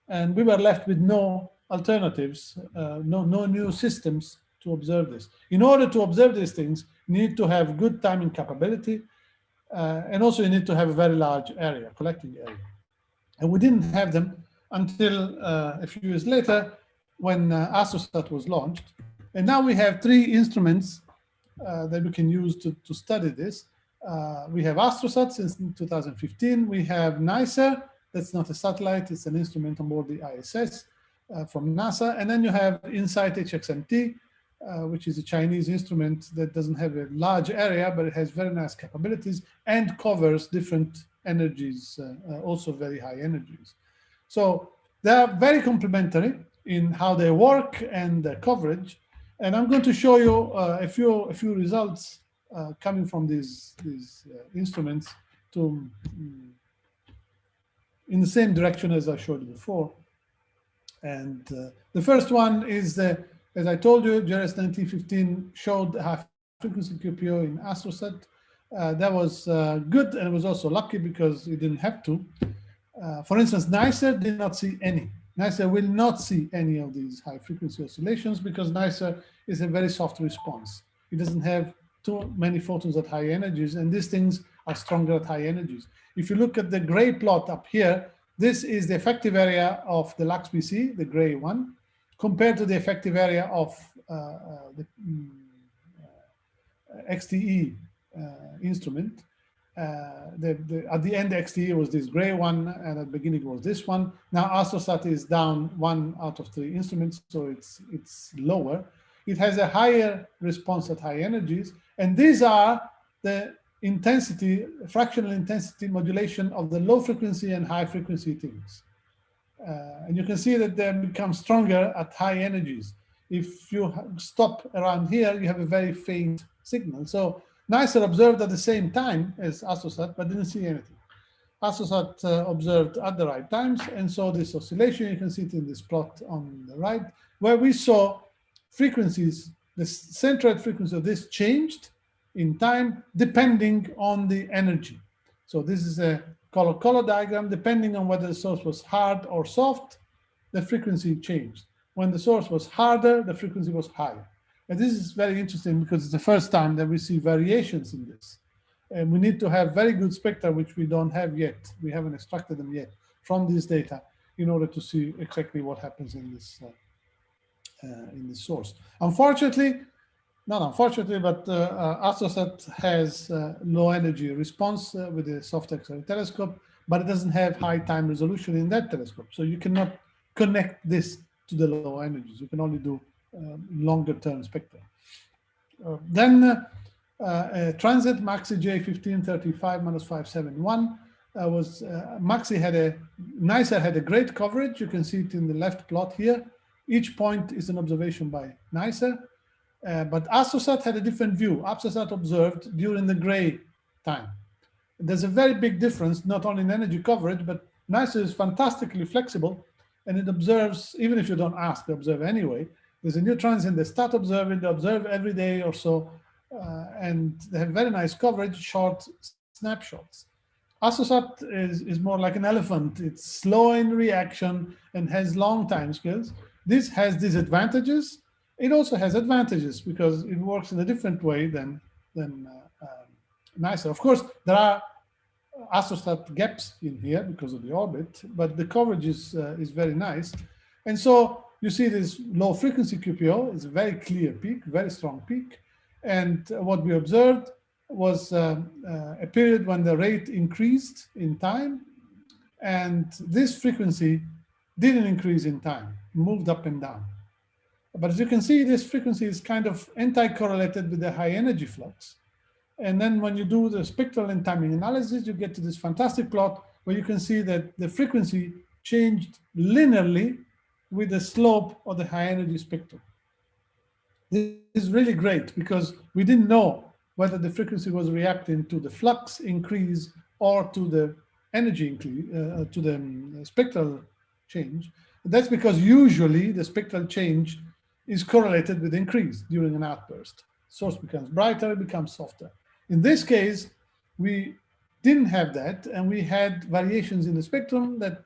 and we were left with no alternatives, no new systems to observe this. In order to observe these things, you need to have good timing capability, and also you need to have a very large area, collecting area. And we didn't have them until a few years later when AstroSat was launched. And now we have three instruments that we can use to study this. We have AstroSat since 2015. We have NICER, that's not a satellite, it's an instrument on board the ISS from NASA. And then you have InSight HXMT, which is a Chinese instrument that doesn't have a large area, but it has very nice capabilities and covers different energies, also very high energies. So they are very complementary in how they work and their coverage. And I'm going to show you a few results coming from these instruments in the same direction as I showed you before. And the first one is as I told you, JRS 1915 showed high frequency QPO in AstroSat. That was good, and it was also lucky because it didn't have to. For instance, NICER did not see any. NICER will not see any of these high frequency oscillations because NICER is a very soft response. It doesn't have too many photons at high energies, and these things are stronger at high energies. If you look at the gray plot up here, this is the effective area of the LUX-BC, the gray one, compared to the effective area of the XTE instrument. At the end, XTE was this gray one, and at the beginning was this one. Now AstroSat is down 1 out of 3 instruments, so it's lower. It has a higher response at high energies, and these are the intensity, fractional intensity modulation of the low frequency and high frequency things. And you can see that they become stronger at high energies. If you stop around here, you have a very faint signal. So NICER observed at the same time as AstroSat, but didn't see anything. AstroSat observed at the right times and saw this oscillation. You can see it in this plot on the right, where we saw frequencies, the centroid frequency of this changed in time depending on the energy. So this is a color diagram. Depending on whether the source was hard or soft, the frequency changed. When the source was harder, the frequency was higher. And this is very interesting because it's the first time that we see variations in this. And we need to have very good spectra, which we don't have yet. We haven't extracted them yet from this data in order to see exactly what happens in this source. Unfortunately, not unfortunately, but AstroSat has low energy response with the soft X-ray telescope, but it doesn't have high time resolution in that telescope. So you cannot connect this to the low energies. You can only do longer term spectra. Then transit MAXI J1535-571 was NICER had a great coverage. You can see it in the left plot here. Each point is an observation by NICER, but AstroSat had a different view. AstroSat observed during the gray time. There's a very big difference, not only in energy coverage, but NICER is fantastically flexible, and it observes, even if you don't ask, they observe anyway. There's a new transit, they start observing, they observe every day or so, and they have very nice coverage, short snapshots. AstroSat is more like an elephant. It's slow in reaction and has long time scales. This has disadvantages. It also has advantages because it works in a different way than NICER. Of course, there are AstroSat gaps in here because of the orbit, but the coverage is very nice. And so you see this low frequency QPO is a very clear peak, very strong peak. And what we observed was a period when the rate increased in time, And this frequency didn't increase in time, moved up and down. But as you can see, this frequency is kind of anti-correlated with the high energy flux. And then when you do the spectral and timing analysis, you get to this fantastic plot where you can see that the frequency changed linearly with the slope of the high energy spectrum. This is really great because we didn't know whether the frequency was reacting to the flux increase or to the energy increase, to the spectral change. That's because usually the spectral change is correlated with increase during an outburst. Source becomes brighter, it becomes softer. In this case, we didn't have that, and we had variations in the spectrum that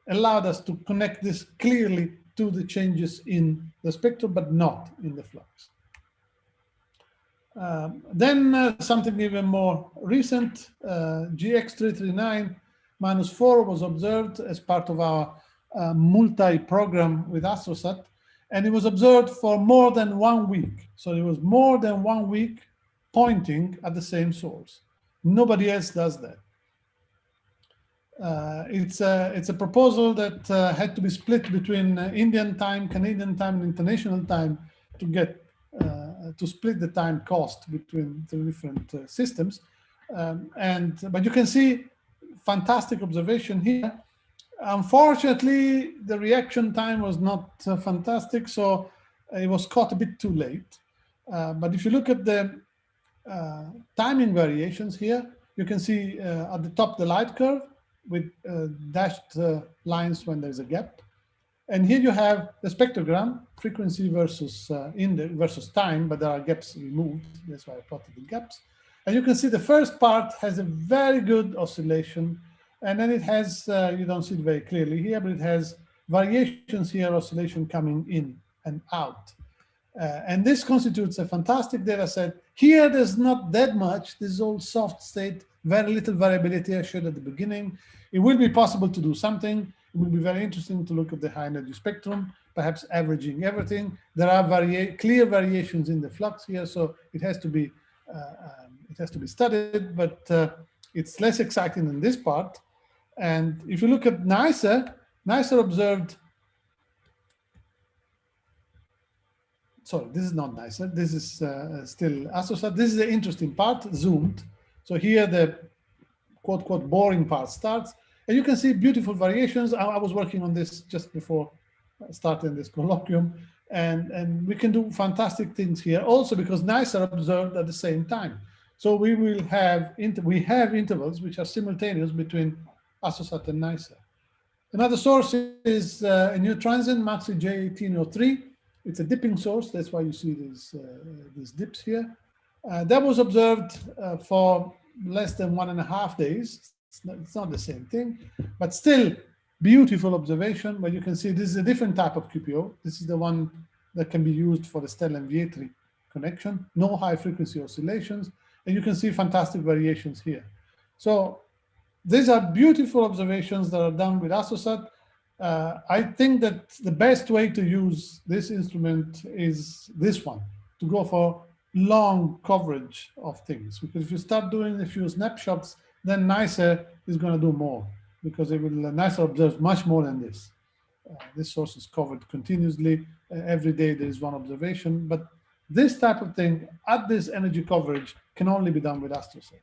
allowed us to connect this clearly to the changes in the spectrum, but not in the flux. Then something even more recent, GX339 -4 was observed as part of our multi-program with AstroSat, and it was observed for more than 1 week. So it was more than 1 week pointing at the same source. Nobody else does that. It's a proposal that had to be split between Indian time, Canadian time, and international time to get to split the time cost between the different systems. But you can see fantastic observation here. Unfortunately, the reaction time was not fantastic, so it was caught a bit too late. But if you look at the timing variations here, you can see at the top the light curve with dashed lines when there's a gap. And here you have the spectrogram, frequency versus index versus time, but there are gaps removed. That's why I plotted the gaps. And you can see the first part has a very good oscillation. And then it has, you don't see it very clearly here, but it has variations here, oscillation coming in and out. And this constitutes a fantastic data set. Here, there's not that much. This is all soft state, very little variability I showed at the beginning. It will be possible to do something. It will be very interesting to look at the high energy spectrum, perhaps averaging everything. There are clear variations in the flux here, so it has to be studied, but it's less exciting than this part. And if you look at NICER observed, sorry, this is not NICER, this is still AstroSat. This is the interesting part, zoomed. So here the quote, quote, boring part starts. And you can see beautiful variations. I was working on this just before starting this colloquium. And we can do fantastic things here also because NICER observed at the same time. So we will have, intervals which are simultaneous between AstroSat and NICER. Another source is a new transient, Maxi J1803. It's a dipping source. That's why you see these dips here. That was observed for less than 1.5 days. It's not the same thing, but still beautiful observation where you can see this is a different type of QPO. This is the one that can be used for the Stellenbeet connection, no high frequency oscillations, and you can see fantastic variations here. So these are beautiful observations that are done with AstroSat. I think that the best way to use this instrument is this one, to go for long coverage of things. Because if you start doing a few snapshots, then NICER is going to do more because it will, NICER observes much more than this. This source is covered continuously. Every day there is one observation, but this type of thing at this energy coverage can only be done with AstroSat.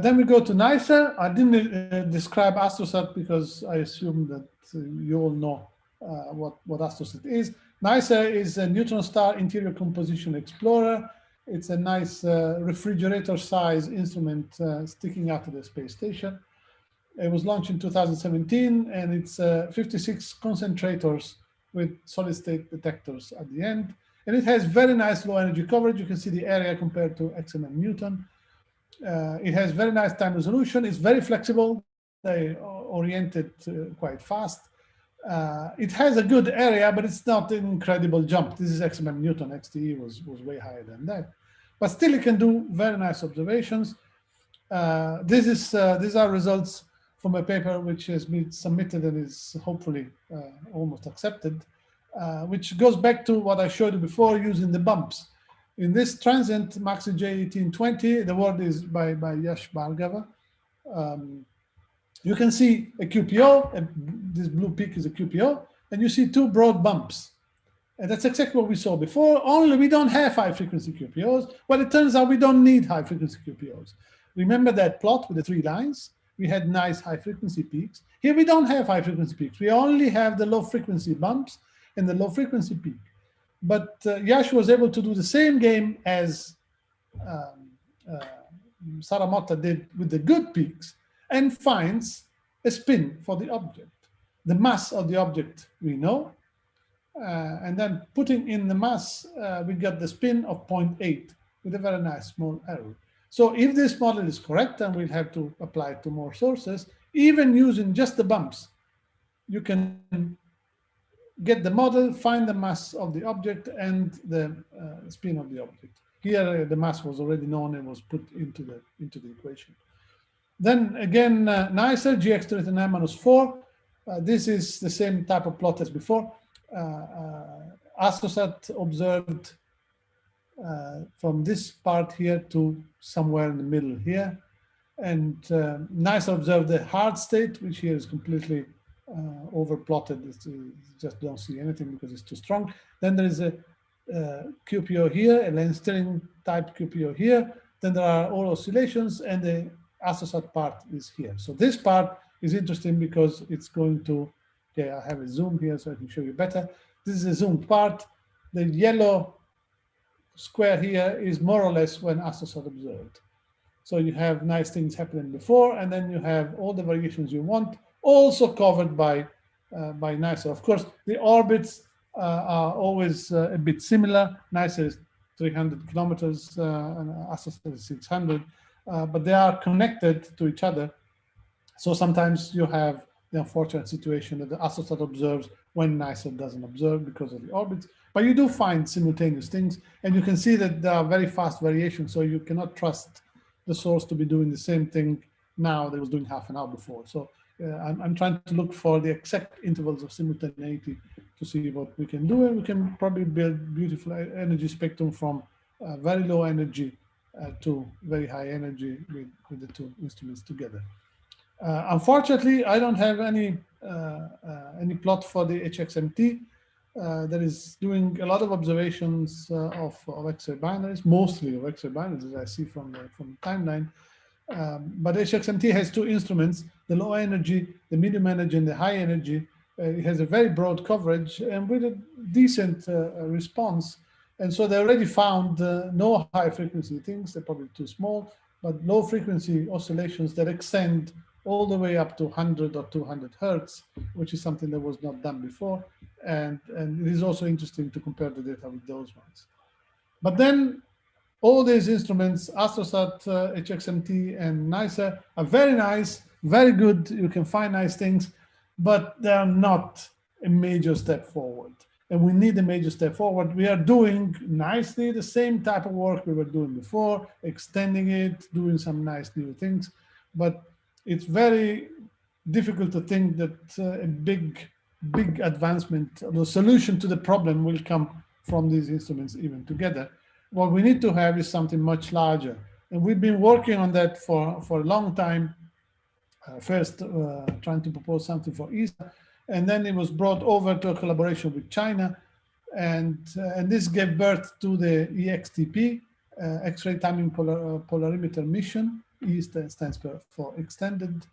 Then we go to NICER. I didn't describe AstroSat because I assume that you all know what AstroSat is. NICER is a neutron star interior composition explorer. It's a nice refrigerator size instrument sticking out of the space station. It was launched in 2017 and it's 56 concentrators with solid state detectors at the end. And it has very nice low energy coverage. You can see the area compared to XMM Newton. It has very nice time resolution. It's very flexible. They oriented quite fast. It has a good area, but it's not an incredible jump. This is XMM Newton. XTE was way higher than that. But still, it can do very nice observations. These are results from a paper which has been submitted and is hopefully almost accepted, which goes back to what I showed you before using the bumps. In this transient Maxi J1820, the word is by Yash Bhargava. you can see a QPO, and this blue peak is a QPO, and you see two broad bumps. And that's exactly what we saw before, only we don't have high frequency QPOs. Well, it turns out we don't need high frequency QPOs. Remember that plot with the 3 lines? We had nice high frequency peaks. Here we don't have high frequency peaks. We only have the low frequency bumps and the low frequency peak. But Yash was able to do the same game as Saramotta did with the good peaks and finds a spin for the object. The mass of the object we know, and then putting in the mass, we got the spin of 0.8 with a very nice small error. So if this model is correct, and we'll have to apply it to more sources, even using just the bumps, you can get the model, find the mass of the object and the spin of the object. Here, the mass was already known and was put into the equation. Then again, nicer, GX to the 9 minus 4. This is the same type of plot as before. Astosat observed from this part here to somewhere in the middle here. And NICER observed the hard state, which here is completely overplotted. You just don't see anything because it's too strong. Then there is a QPO here, a lens steering type QPO here. Then there are all oscillations, and the Astosat part is here. So this part is interesting because it's going to, okay, I have a zoom here so I can show you better. This is a zoomed part. The yellow square here is more or less when Astosat observed. So you have nice things happening before, and then you have all the variations you want, also covered by NICER. Of course, the orbits are always a bit similar. NICER is 300 kilometers and Astosat is 600, but they are connected to each other. So sometimes you have the unfortunate situation that the Astosat observes when NICER doesn't observe because of the orbits. But you do find simultaneous things, and you can see that there are very fast variations, so you cannot trust the source to be doing the same thing now that it was doing half an hour before. So I'm trying to look for the exact intervals of simultaneity to see what we can do, and we can probably build beautiful energy spectrum from very low energy to very high energy with the two instruments together. Unfortunately, I don't have any plot for the HXMT. That is doing a lot of observations of X-ray binaries, mostly of X-ray binaries, as I see from the timeline. But HXMT has two instruments: the low energy, the medium energy, and the high energy. It has a very broad coverage and with a decent response. And so they already found no high frequency things. They're probably too small, but low frequency oscillations that extend all the way up to 100 or 200 hertz, which is something that was not done before. And it is also interesting to compare the data with those ones. But then all these instruments, Astosat, HXMT, and NICER, are very nice, very good. You can find nice things, but they are not a major step forward. And we need a major step forward. We are doing nicely the same type of work we were doing before, extending it, doing some nice new things. But it's very difficult to think that a big advancement, the solution to the problem will come from these instruments even together. What we need to have is something much larger. And we've been working on that for a long time. First, trying to propose something for ESA, and then it was brought over to a collaboration with China. And this gave birth to the EXTP, X-ray timing polarimeter mission. E stands for extended.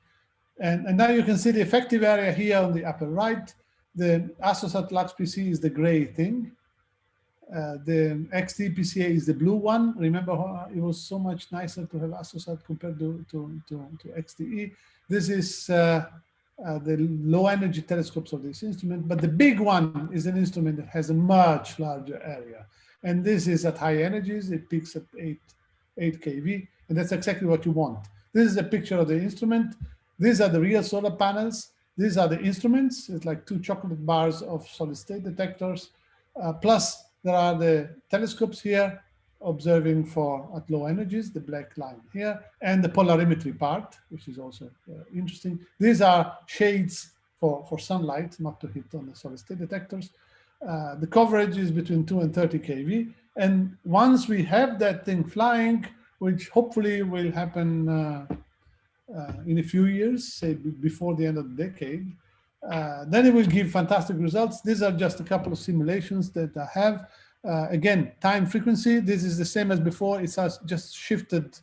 And now you can see the effective area here on the upper right. The Astosat Lux PC is the gray thing. The XT PCA is the blue one. Remember how it was so much nicer to have Astosat compared to XTE. This is the low energy telescopes of this instrument, but the big one is an instrument that has a much larger area. And this is at high energies. It peaks at 8 kV, and that's exactly what you want. This is a picture of the instrument. These are the real solar panels. These are the instruments. It's like 2 chocolate bars of solid state detectors. Plus, there are the telescopes here observing for at low energies, the black line here, and the polarimetry part, which is also interesting. These are shades for sunlight, not to hit on the solid state detectors. The coverage is between 2 and 30 kV. And once we have that thing flying, which hopefully will happen in a few years, say before the end of the decade, then it will give fantastic results. These are just a couple of simulations that I have. Again, time frequency, this is the same as before. It has just shifted.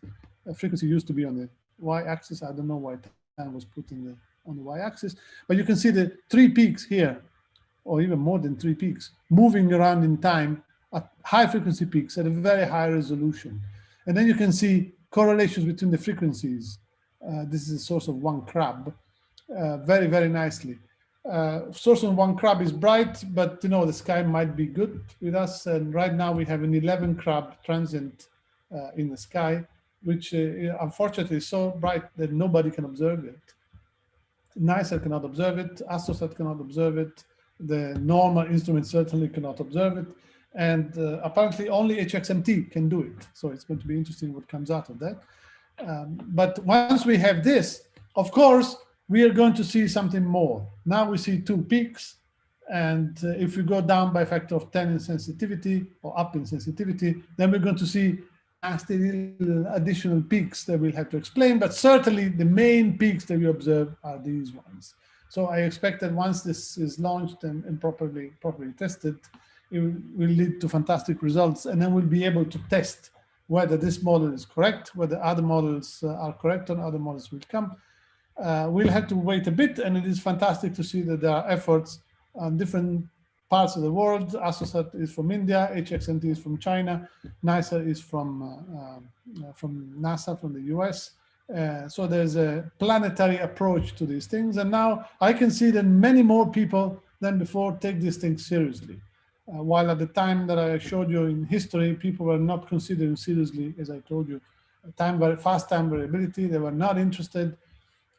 Frequency used to be on the y-axis. I don't know why time was put on the y-axis, but you can see the 3 peaks here, or even more than 3 peaks, moving around in time at high frequency peaks at a very high resolution. And then you can see correlations between the frequencies. This is a source of 1 crab, very, very nicely. Source of 1 crab is bright, but the sky might be good with us. And right now we have an 11 crab transient in the sky, which unfortunately is so bright that nobody can observe it. NICER cannot observe it, AstroSat cannot observe it, the normal instrument certainly cannot observe it, and apparently only HXMT can do it. So it's going to be interesting what comes out of that. But once we have this, of course, we are going to see something more. Now we see 2 peaks, and if we go down by a factor of 10 in sensitivity or up in sensitivity, then we're going to see additional peaks that we'll have to explain, but certainly the main peaks that we observe are these ones. So I expect that once this is launched and properly tested, it will lead to fantastic results, and then we'll be able to test whether this model is correct, whether other models are correct, and other models will come. We'll have to wait a bit, and it is fantastic to see that there are efforts on different parts of the world. AstroSat is from India, HXMT is from China, NICER is from NASA, from the US. So there's a planetary approach to these things. And now I can see that many more people than before take these things seriously. While at the time that I showed you in history, people were not considering seriously, as I told you, fast time variability, they were not interested.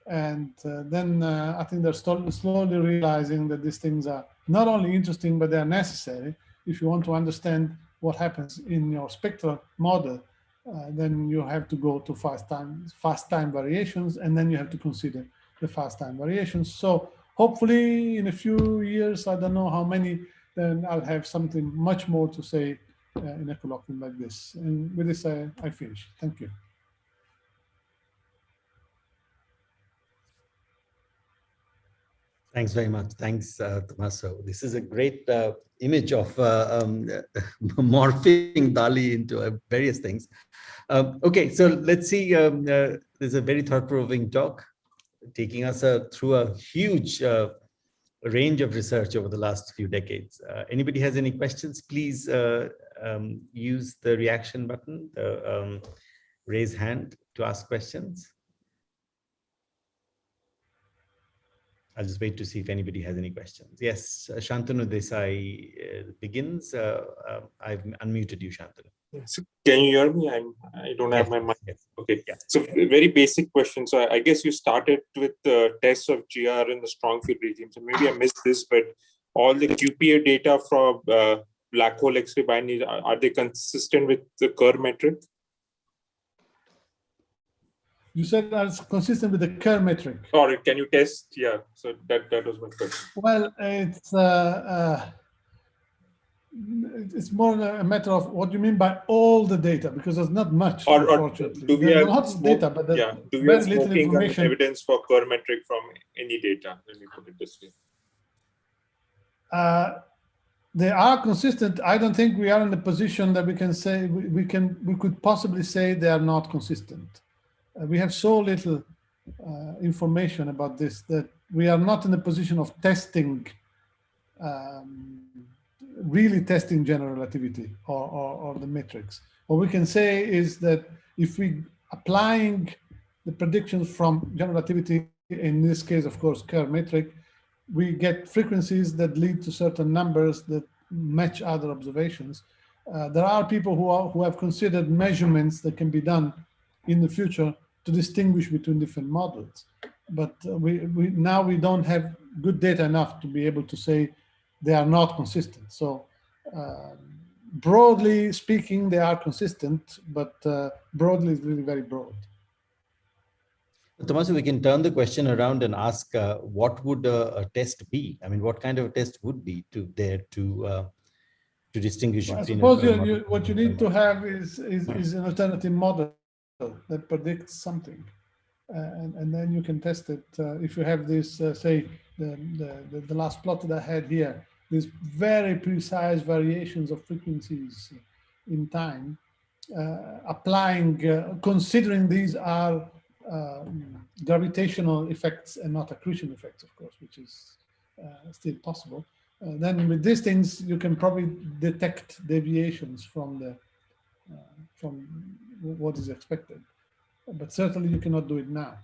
And then I think they're slowly realizing that these things are not only interesting, but they're necessary. If you want to understand what happens in your spectral model, then you have to go to fast time variations, and then you have to consider the fast time variations. So hopefully in a few years, I don't know how many, then I'll have something much more to say in a colloquium like this. And with this, I finish. Thank you. Thanks very much. Thanks, Tommaso. This is a great image of morphing DALI into various things. Okay, so let's see. There's a very thought-provoking talk taking us through a huge range of research over the last few decades. Anybody has any questions, please use the reaction button, the raise hand to ask questions. I'll just wait to see if anybody has any questions. Yes, Shantanu Desai begins. I've unmuted you, Shantanu. So can you hear me? I don't have my mic. Yes. Okay. Yeah. So very basic question. So I guess you started with the tests of GR in the strong field regime. So maybe I missed this, but all the QPA data from black hole X-ray binary, are they consistent with the Kerr metric? You said that's consistent with the Kerr metric. Or can you test? Yeah. So that was my question. Well, it's more a matter of what you mean by all the data, because there's not much, unfortunately. Do we have lots of data, but there's do we very have little smoking information. evidence for Kerr metric from any data? Let me put it this way. They are consistent. I don't think we are in the position that we can say we could possibly say they are not consistent. We have so little information about this that we are not in the position of testing, really testing general relativity or the metrics. What we can say is that if we applying the predictions from general relativity, in this case, of course, Kerr metric, we get frequencies that lead to certain numbers that match other observations. There are people who have considered measurements that can be done in the future to distinguish between different models. But now we don't have good data enough to be able to say they are not consistent. So broadly speaking, they are consistent, but broadly is really very broad. Tommaso, we can turn the question around and ask, what would a test be? I mean, what kind of a test would be to distinguish between? I suppose what you need to have is an alternative model that predicts something. and then you can test it. If you have this, say, the last plot that I had here, these very precise variations of frequencies in time, applying, considering these are gravitational effects and not accretion effects, of course, which is still possible. Then with these things, you can probably detect deviations from what is expected, but certainly you cannot do it now.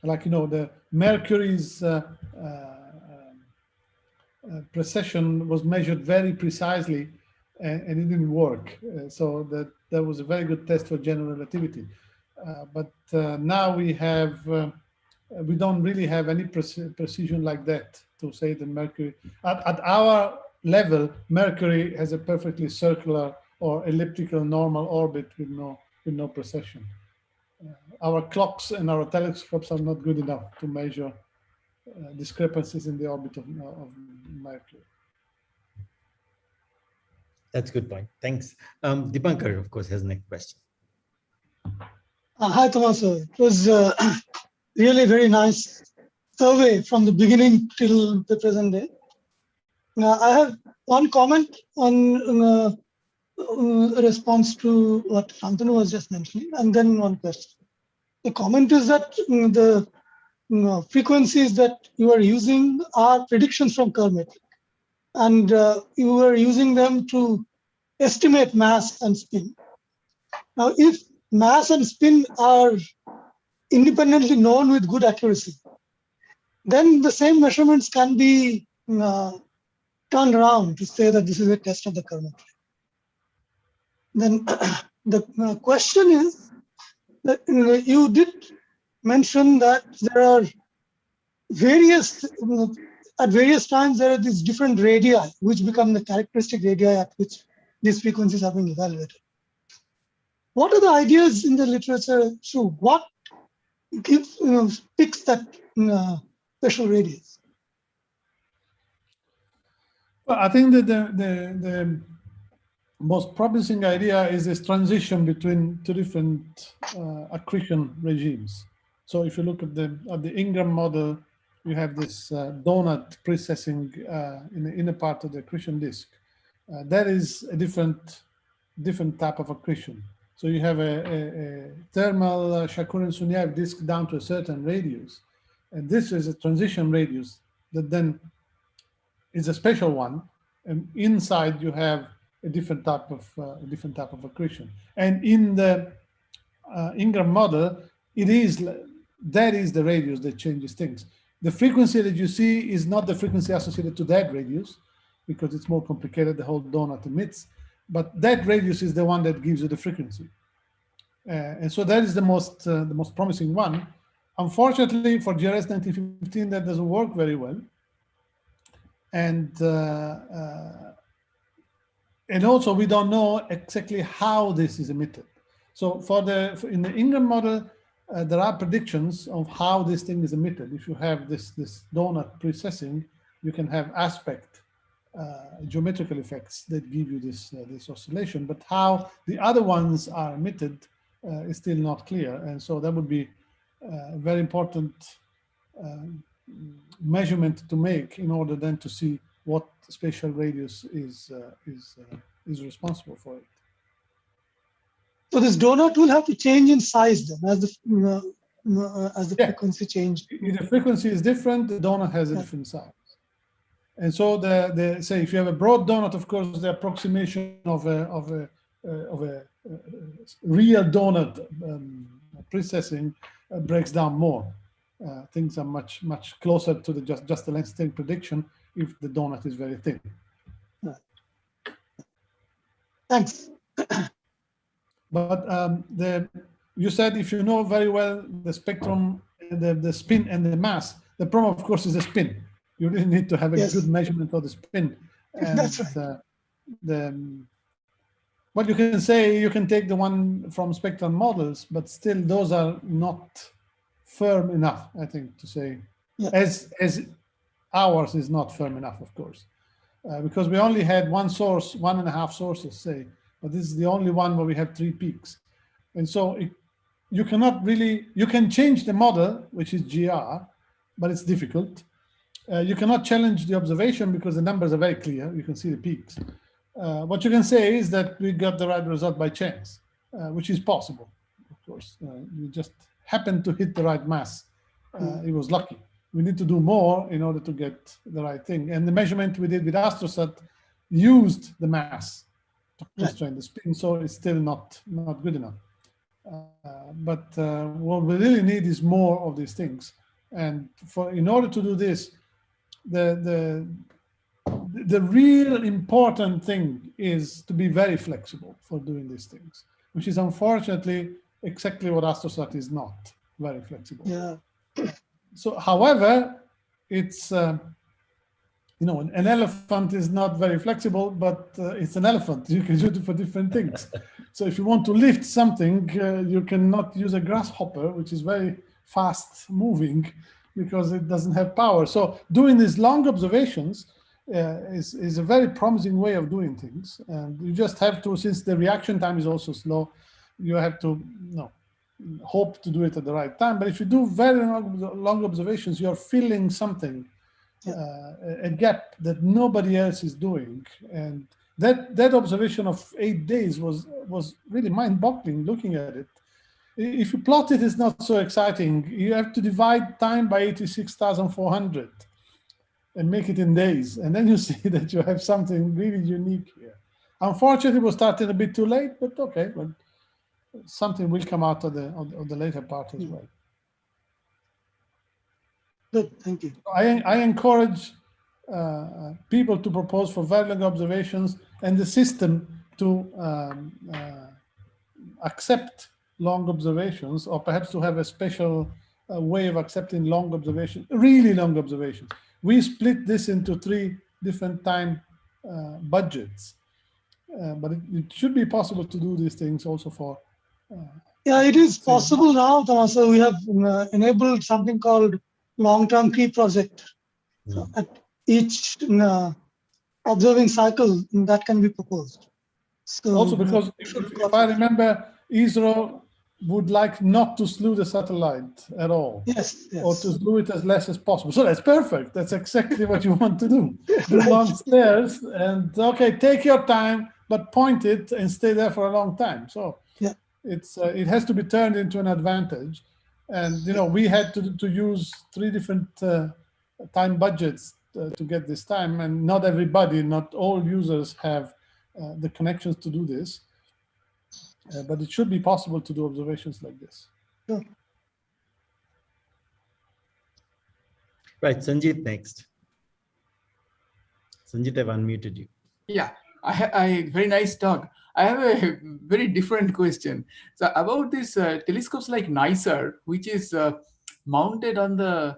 Like, you know, the Mercury's precession was measured very precisely, and it didn't work. So that was a very good test for general relativity. But now we have, we don't really have any precision like that to say that Mercury, at our level, Mercury has a perfectly circular or elliptical normal orbit with no precession. Our clocks and our telescopes are not good enough to measure discrepancies in the orbit of Mercury. That's a good point. Thanks. Dipankar, of course, has the next question. Hi, Tommaso. It was really very nice survey from the beginning till the present day. Now, I have one comment on a response to what Shantanu was just mentioning, and then one question. The comment is that the frequencies that you are using are predictions from curve metric, and you are using them to estimate mass and spin. Now, if mass and spin are independently known with good accuracy, then the same measurements can be turned around to say that this is a test of the curve metric. Then the question is that you did mention that there are various, at various times there are these different radii which become the characteristic radii at which these frequencies are being evaluated. What are the ideas in the literature? So what gives, picks that special radius? Well, I think that the most promising idea is this transition between two different accretion regimes. So if you look at the Ingram model, you have this donut precessing in the inner part of the accretion disk. That is a different type of accretion. So you have a thermal Shakurian-Sunyaev disk down to a certain radius, and this is a transition radius that then is a special one, and inside you have a different type of accretion. And in the Ingram model, that is the radius that changes things. The frequency that you see is not the frequency associated to that radius, because it's more complicated, the whole donut emits, but that radius is the one that gives you the frequency. And so that is the most promising one. Unfortunately, for GRS 1915, that doesn't work very well. And also we don't know exactly how this is emitted. So in the Ingram model, there are predictions of how this thing is emitted. If you have this donut precessing, you can have aspect geometrical effects that give you this oscillation. But how the other ones are emitted is still not clear. And so that would be a very important measurement to make in order then to see what spatial radius is responsible for it. So this donut will have to change in size then as the frequency change. If the frequency is different, the donut has a different size. And so say if you have a broad donut, of course, the approximation of a real donut precessing breaks down more. Things are much closer to the just the length thing prediction if the donut is very thin. Thanks. But you said if you know very well the spectrum, the spin and the mass, the problem, of course, is the spin. You really need to have a good measurement of the spin. And that's right. what you can say, you can take the one from spectrum models, but still those are not firm enough, I think, to say, as ours is not firm enough, of course, because we only had one source, 1.5 sources, say, but this is the only one where we have 3 peaks. And so you cannot really, you can change the model, which is GR, but it's difficult. You cannot challenge the observation because the numbers are very clear. You can see the peaks. What you can say is that we got the right result by chance, which is possible, of course. You just happened to hit the right mass. It was lucky. We need to do more in order to get the right thing. And the measurement we did with AstroSat used the mass to constrain the spin, so it's still not good enough. But what we really need is more of these things. And in order to do this, the real important thing is to be very flexible for doing these things, which is unfortunately exactly what AstroSat is not, very flexible. Yeah. So, however, it's, you know, an elephant is not very flexible, but it's an elephant. You can use it for different things. So if you want to lift something, you cannot use a grasshopper, which is very fast moving, because it doesn't have power. So doing these long observations is a very promising way of doing things. And you just have to, since the reaction time is also slow, you have to, you know, hope to do it at the right time. But if you do very long observations, you're filling something, a gap that nobody else is doing. And that observation of 8 days was really mind-boggling looking at it. If you plot it, it's not so exciting. You have to divide time by 86,400 and make it in days. And then you see that you have something really unique here. Unfortunately, it was starting a bit too late, but okay. But something will come out of the later part as well. Good, thank you. I encourage people to propose for very long observations and the system to accept long observations, or perhaps to have a special way of accepting long observations, really long observations. We split this into 3 different time budgets, but it should be possible to do these things also for. Yeah, it is possible now, Thomas. So we have enabled something called long-term pre-project. So at each observing cycle, that can be proposed. So also, because if I remember, ISRO would like not to slew the satellite at all. Yes, yes. Or to do it as less as possible. So that's perfect. That's exactly what you want to do. Do long stairs and okay, take your time, but point it and stay there for a long time. So yeah, it's it has to be turned into an advantage. And you know, we had to use 3 different time budgets to get this time, and not everybody, not all users have the connections to do this. But it should be possible to do observations like this. Sure. Right, Sanjit next. Sanjit, I've unmuted you. Yeah, I very nice talk. I have a very different question. So about these telescopes like NICER, which is mounted on the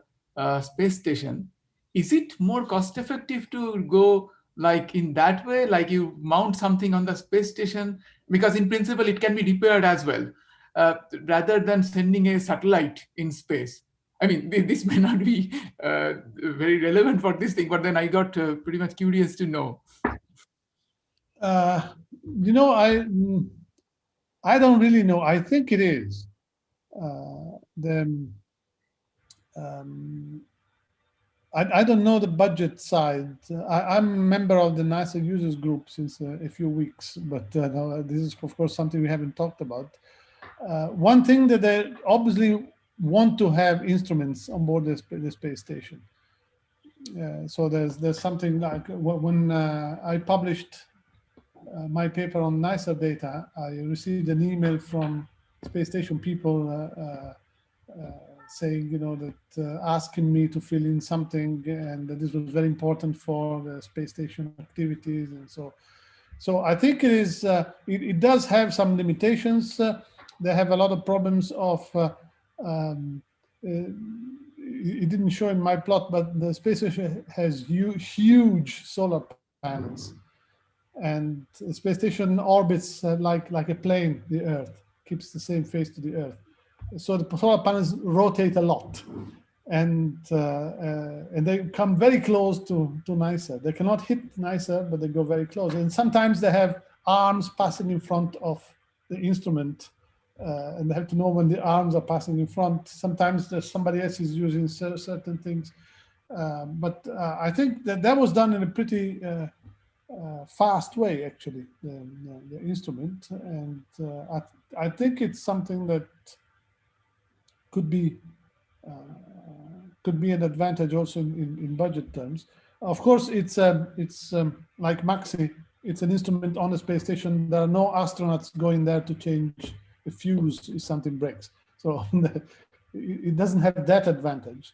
space station, is it more cost effective to go like in that way, like you mount something on the space station? Because in principle, it can be repaired as well, rather than sending a satellite in space. I mean, this may not be very relevant for this thing, but then I got pretty much curious to know. You know, I don't really know. I think it is. I don't know the budget side. I'm a member of the NASA users group since a few weeks, but no, this is of course something we haven't talked about. One thing that they obviously want to have instruments on board the space station. So there's something like when I published my paper on NICER data, I received an email from space station people saying, you know, that asking me to fill in something, and that this was very important for the space station activities, and so I think it is. It does have some limitations. They have a lot of problems of. It didn't show in my plot, but the space station has huge solar panels, and the space station orbits like a plane. The Earth keeps the same face to the Earth. So the solar panels rotate a lot, and they come very close to NICER. They cannot hit NICER, but they go very close. And sometimes they have arms passing in front of the instrument and they have to know when the arms are passing in front. Sometimes there's somebody else is using certain things. But I think that was done in a pretty fast way, actually, the instrument. And I think it's something that could be an advantage also in budget terms. Of course, it's like MAXI. It's an instrument on a space station. There are no astronauts going there to change a fuse if something breaks. So it doesn't have that advantage.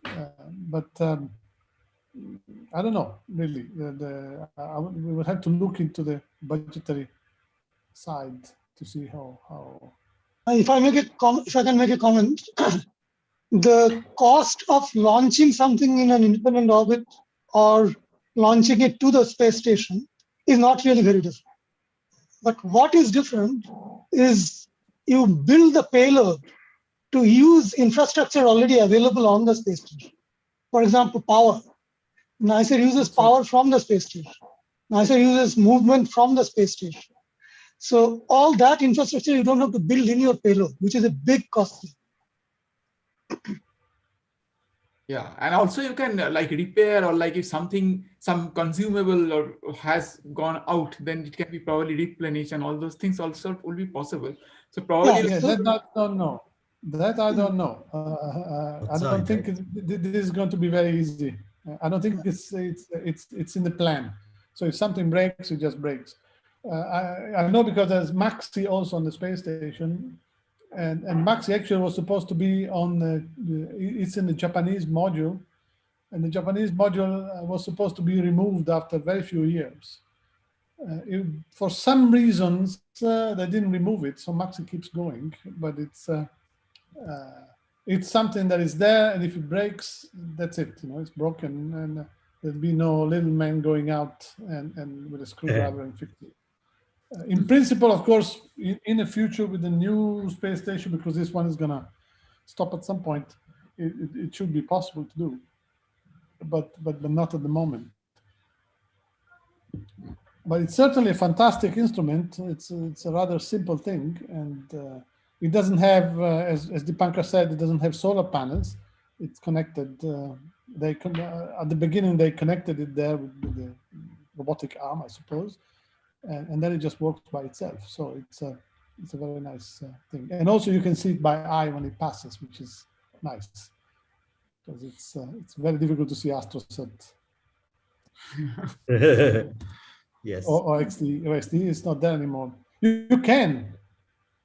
But I don't know, really. We would have to look into the budgetary side to see how. If I can make a comment, the cost of launching something in an independent orbit or launching it to the space station is not really very different. But what is different is you build the payload to use infrastructure already available on the space station. For example, power. NICER uses power from the space station. NICER uses movement from the space station. So all that infrastructure you don't have to build in your payload, which is a big cost. Yeah, and also you can like repair, or like if some consumable or has gone out, then it can be probably replenished, and all those things also will be possible. So probably that I don't know. That I don't know. I don't think this is going to be very easy. I don't think it's in the plan. So if something breaks, it just breaks. I know because there's MAXI also on the space station. And MAXI actually was supposed to be on it's in the Japanese module, and the Japanese module was supposed to be removed after very few years. For some reasons, they didn't remove it, so MAXI keeps going. But it's something that is there, and if it breaks, that's it. It's broken, and there'll be no little man going out and with a screwdriver and fix it. In principle, of course, in the future with the new space station, because this one is going to stop at some point, it should be possible to do, but not at the moment. But it's certainly a fantastic instrument. It's a rather simple thing, and it doesn't have, as Dipankar said, it doesn't have solar panels. It's connected. At the beginning they connected it there with the robotic arm, I suppose. And then it just works by itself. So it's a very nice thing. And also you can see it by eye when it passes, which is nice, because it's very difficult to see AstroSat. Yes. Or XD. XD is not there anymore. You can,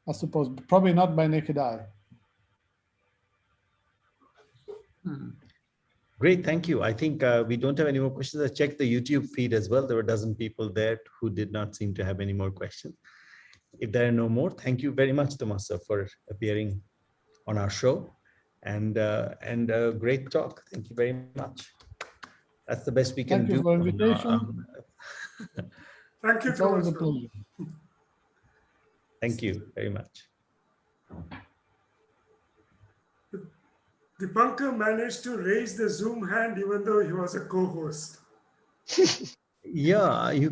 I suppose, but probably not by naked eye. Great, thank you. I think we don't have any more questions. I checked the YouTube feed as well. There were a dozen people there who did not seem to have any more questions. If there are no more, thank you very much, Tomasa, for appearing on our show, and a great talk. Thank you very much. That's the best we can do. Thank you for invitation. Thank you, It's always a Professor. pleasure. Thank you very much. Dipankar managed to raise the Zoom hand even though he was a co-host. Yeah, you